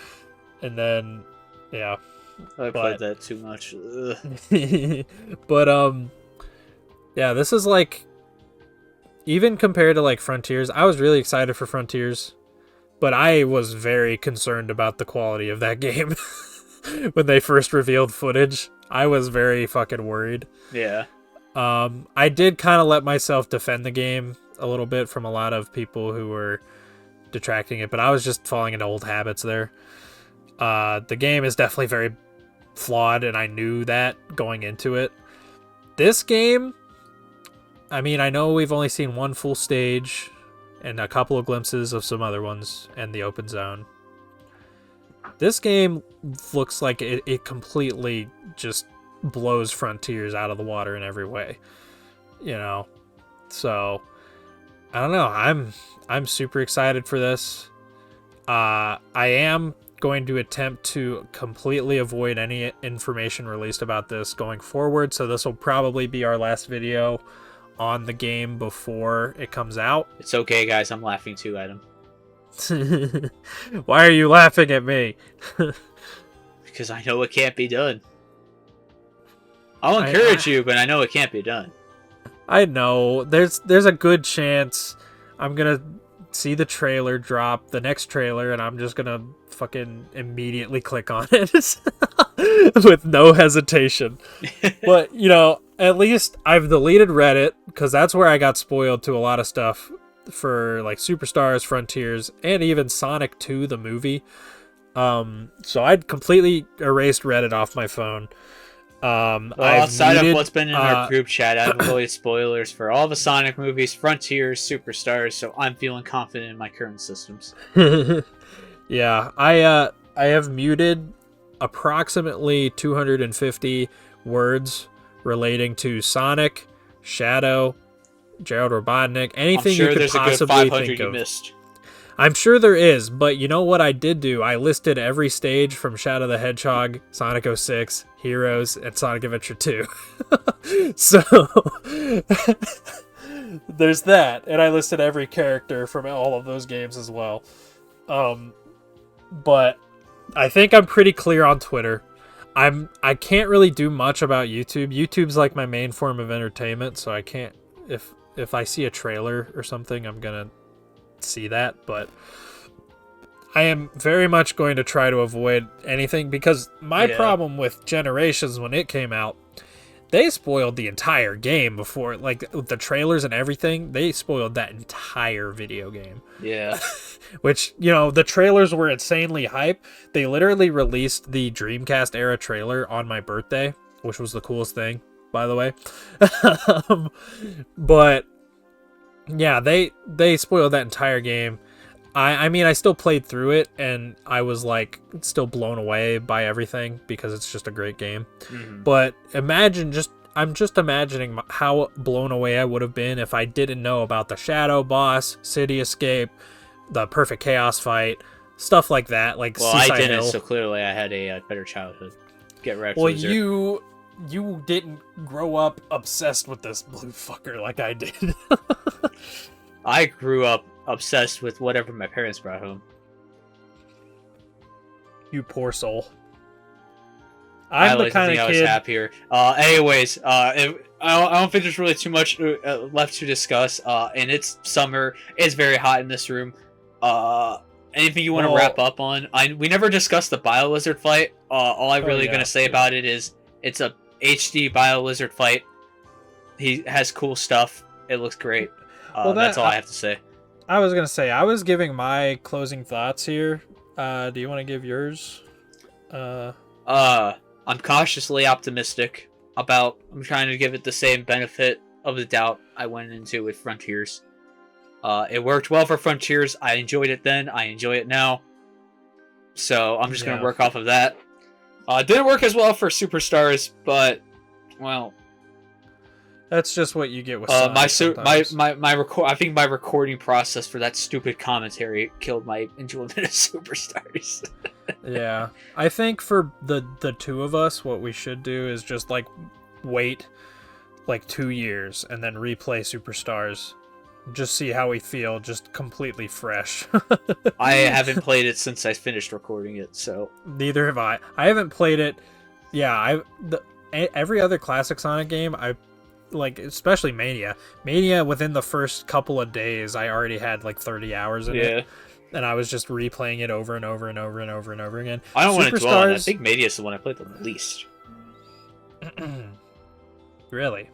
And then, yeah. I played that too much. But, yeah, this is like, even compared to like Frontiers, I was really excited for Frontiers, but I was very concerned about the quality of that game. When they first revealed footage, I was very fucking worried. Yeah. I did kind of let myself defend the game a little bit from a lot of people who were detracting it, but I was just falling into old habits there. The game is definitely very flawed, and I knew that going into it. This game, I mean, I know we've only seen one full stage and a couple of glimpses of some other ones and the open zone. This game looks like it completely just blows Frontiers out of the water in every way, you know. So I don't know. I'm super excited for this. I am going to attempt to completely avoid any information released about this going forward. So this will probably be our last video on the game before it comes out. It's okay, guys. I'm laughing too, Adam. Why are you laughing at me? Because I know it can't be done. I'll encourage you, but I know it can't be done. I know. There's a good chance I'm gonna see the trailer drop, the next trailer, and I'm just gonna fucking immediately click on it with no hesitation. But, you know, at least I've deleted Reddit, because that's where I got spoiled to a lot of stuff for like Superstars, Frontiers, and even Sonic 2 the movie. So I'd completely erased Reddit off my phone. Outside of what's been in our group chat, I've avoided spoilers for all the Sonic movies, Frontiers, Superstars, so I'm feeling confident in my current systems. Yeah, I have muted approximately 250 words relating to Sonic, Shadow, Gerald Robotnik, anything you could possibly think of. Missed. I'm sure there is, but you know what I did do? I listed every stage from Shadow the Hedgehog, Sonic 06, Heroes, and Sonic Adventure 2. So, there's that. And I listed every character from all of those games as well. But I think I'm pretty clear on Twitter. I can't really do much about YouTube. YouTube's like my main form of entertainment, so I can't... If I see a trailer or something, I'm gonna see that, but I am very much going to try to avoid anything, because my problem with Generations when it came out, they spoiled the entire game before, like the trailers and everything. They spoiled that entire video game. Yeah. Which, you know, the trailers were insanely hype. They literally released the Dreamcast era trailer on my birthday, which was the coolest thing, by the way. But yeah, they spoiled that entire game. I mean, I still played through it, and I was like still blown away by everything, because it's just a great game. Mm-hmm. But I'm just imagining how blown away I would have been if I didn't know about the Shadow boss, City Escape, the Perfect Chaos fight, stuff like that. Like, well, Seaside I didn't, Hill. So clearly I had a better childhood. Get wrecked. Well, loser. you didn't grow up obsessed with this blue fucker like I did. I grew up obsessed with whatever my parents brought home. You poor soul. I'm the kind of kid. I was happier. Anyways, I don't think there's really too much left to discuss. And it's summer. It's very hot in this room. Anything you want to wrap up on? We never discussed the BioLizard fight. All I'm really going to say about it is it's a HD BioLizard fight. He has cool stuff. It looks great. That's all I have to say. I was going to say, I was giving my closing thoughts here. Do you want to give yours? I'm cautiously optimistic about... I'm trying to give it the same benefit of the doubt I went into with Frontiers. It worked well for Frontiers. I enjoyed it then. I enjoy it now. So I'm just going to work off of that. It didn't work as well for Superstars, but, well... That's just what you get with I think my recording process for that stupid commentary killed my enjoyment of Superstars. Yeah. I think for the two of us, what we should do is just like wait like 2 years and then replay Superstars just see how we feel, just completely fresh. I haven't played it since I finished recording it, so neither have I. I haven't played it. Yeah, every other classic Sonic game, I like, especially Mania. Mania, within the first couple of days, I already had like 30 hours in it. And I was just replaying it over and over and over and over and over again. I don't want to dwell on it. I think Mania is the one I played the least. Really?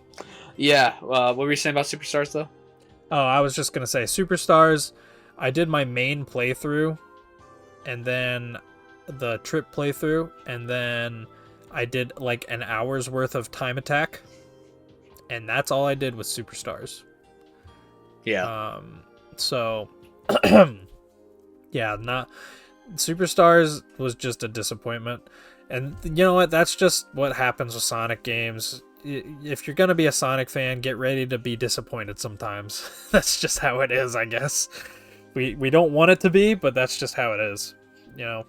Yeah. What were you saying about Superstars, though? Oh, I was just going to say, Superstars, I did my main playthrough, and then the trip playthrough, and then I did like an hour's worth of Time Attack, and that's all I did with Superstars. Yeah. So, yeah, not Superstars was just a disappointment. And you know what? That's just what happens with Sonic games. If you're going to be a Sonic fan, get ready to be disappointed sometimes. That's just how it is, I guess. We don't want it to be, but that's just how it is, you know.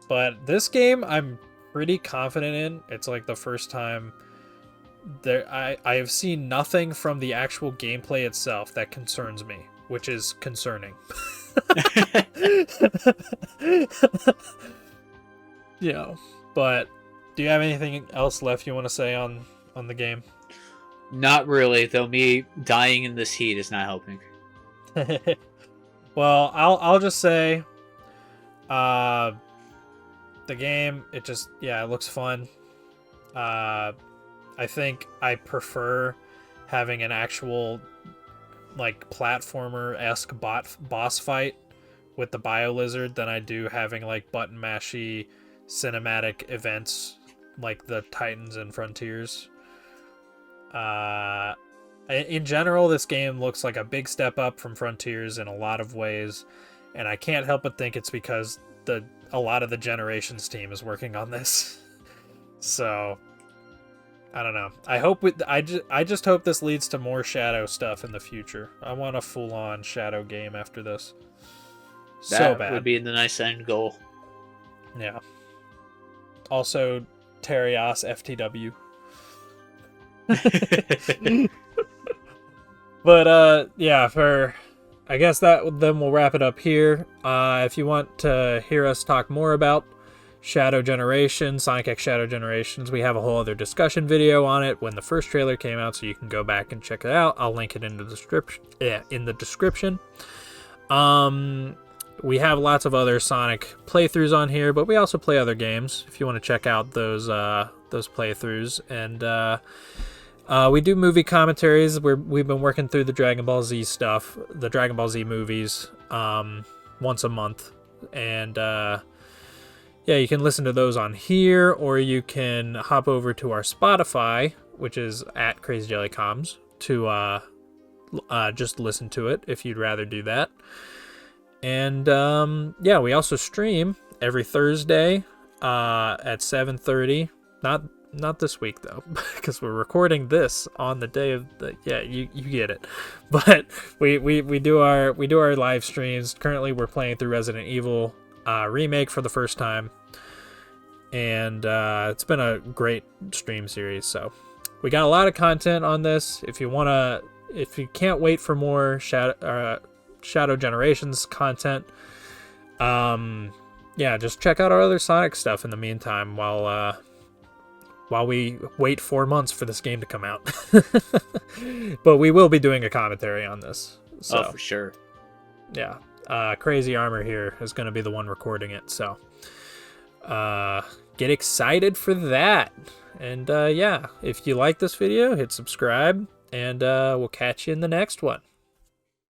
But this game, I'm pretty confident in. It's like the first time I have seen nothing from the actual gameplay itself that concerns me, which is concerning. Yeah, but do you have anything else left you want to say on the game? Not really, though. Me dying in this heat is not helping. Well, I'll just say, the game, it looks fun. I think I prefer having an actual like platformer-esque boss fight with the Bio Lizard than I do having like button mashy cinematic events like the Titans and Frontiers. In general, this game looks like a big step up from Frontiers in a lot of ways, and I can't help but think it's because a lot of the Generations team is working on this. So I don't know. I just hope this leads to more Shadow stuff in the future. I want a full-on Shadow game after this. So bad. That would be the nice end goal. Yeah. Also, Terios FTW. But yeah, I guess then we'll wrap it up here. If you want to hear us talk more about Shadow Generations, Sonic X Shadow Generations, we have a whole other discussion video on it when the first trailer came out, so you can go back and check it out. I'll link it in the description. We have lots of other Sonic playthroughs on here, but we also play other games if you want to check out those playthroughs. And we do movie commentaries. We've been working through the Dragon Ball Z stuff, the Dragon Ball Z movies, once a month. And yeah, you can listen to those on here, or you can hop over to our Spotify, which is at Crazy Jelly Coms, to just listen to it if you'd rather do that. And yeah, we also stream every Thursday at 7:30. Not this week though, because we're recording this on the day of the you get it. But we do our live streams. Currently, we're playing through Resident Evil remake for the first time, and it's been a great stream series. So we got a lot of content on this. If you can't wait for more Shadow Generations content, yeah, just check out our other Sonic stuff in the meantime while we wait 4 months for this game to come out. But we will be doing a commentary on this. So, oh, for sure. Yeah. Crazy Armor here is going to be the one recording it, so get excited for that. And yeah, if you like this video, hit subscribe, and we'll catch you in the next one.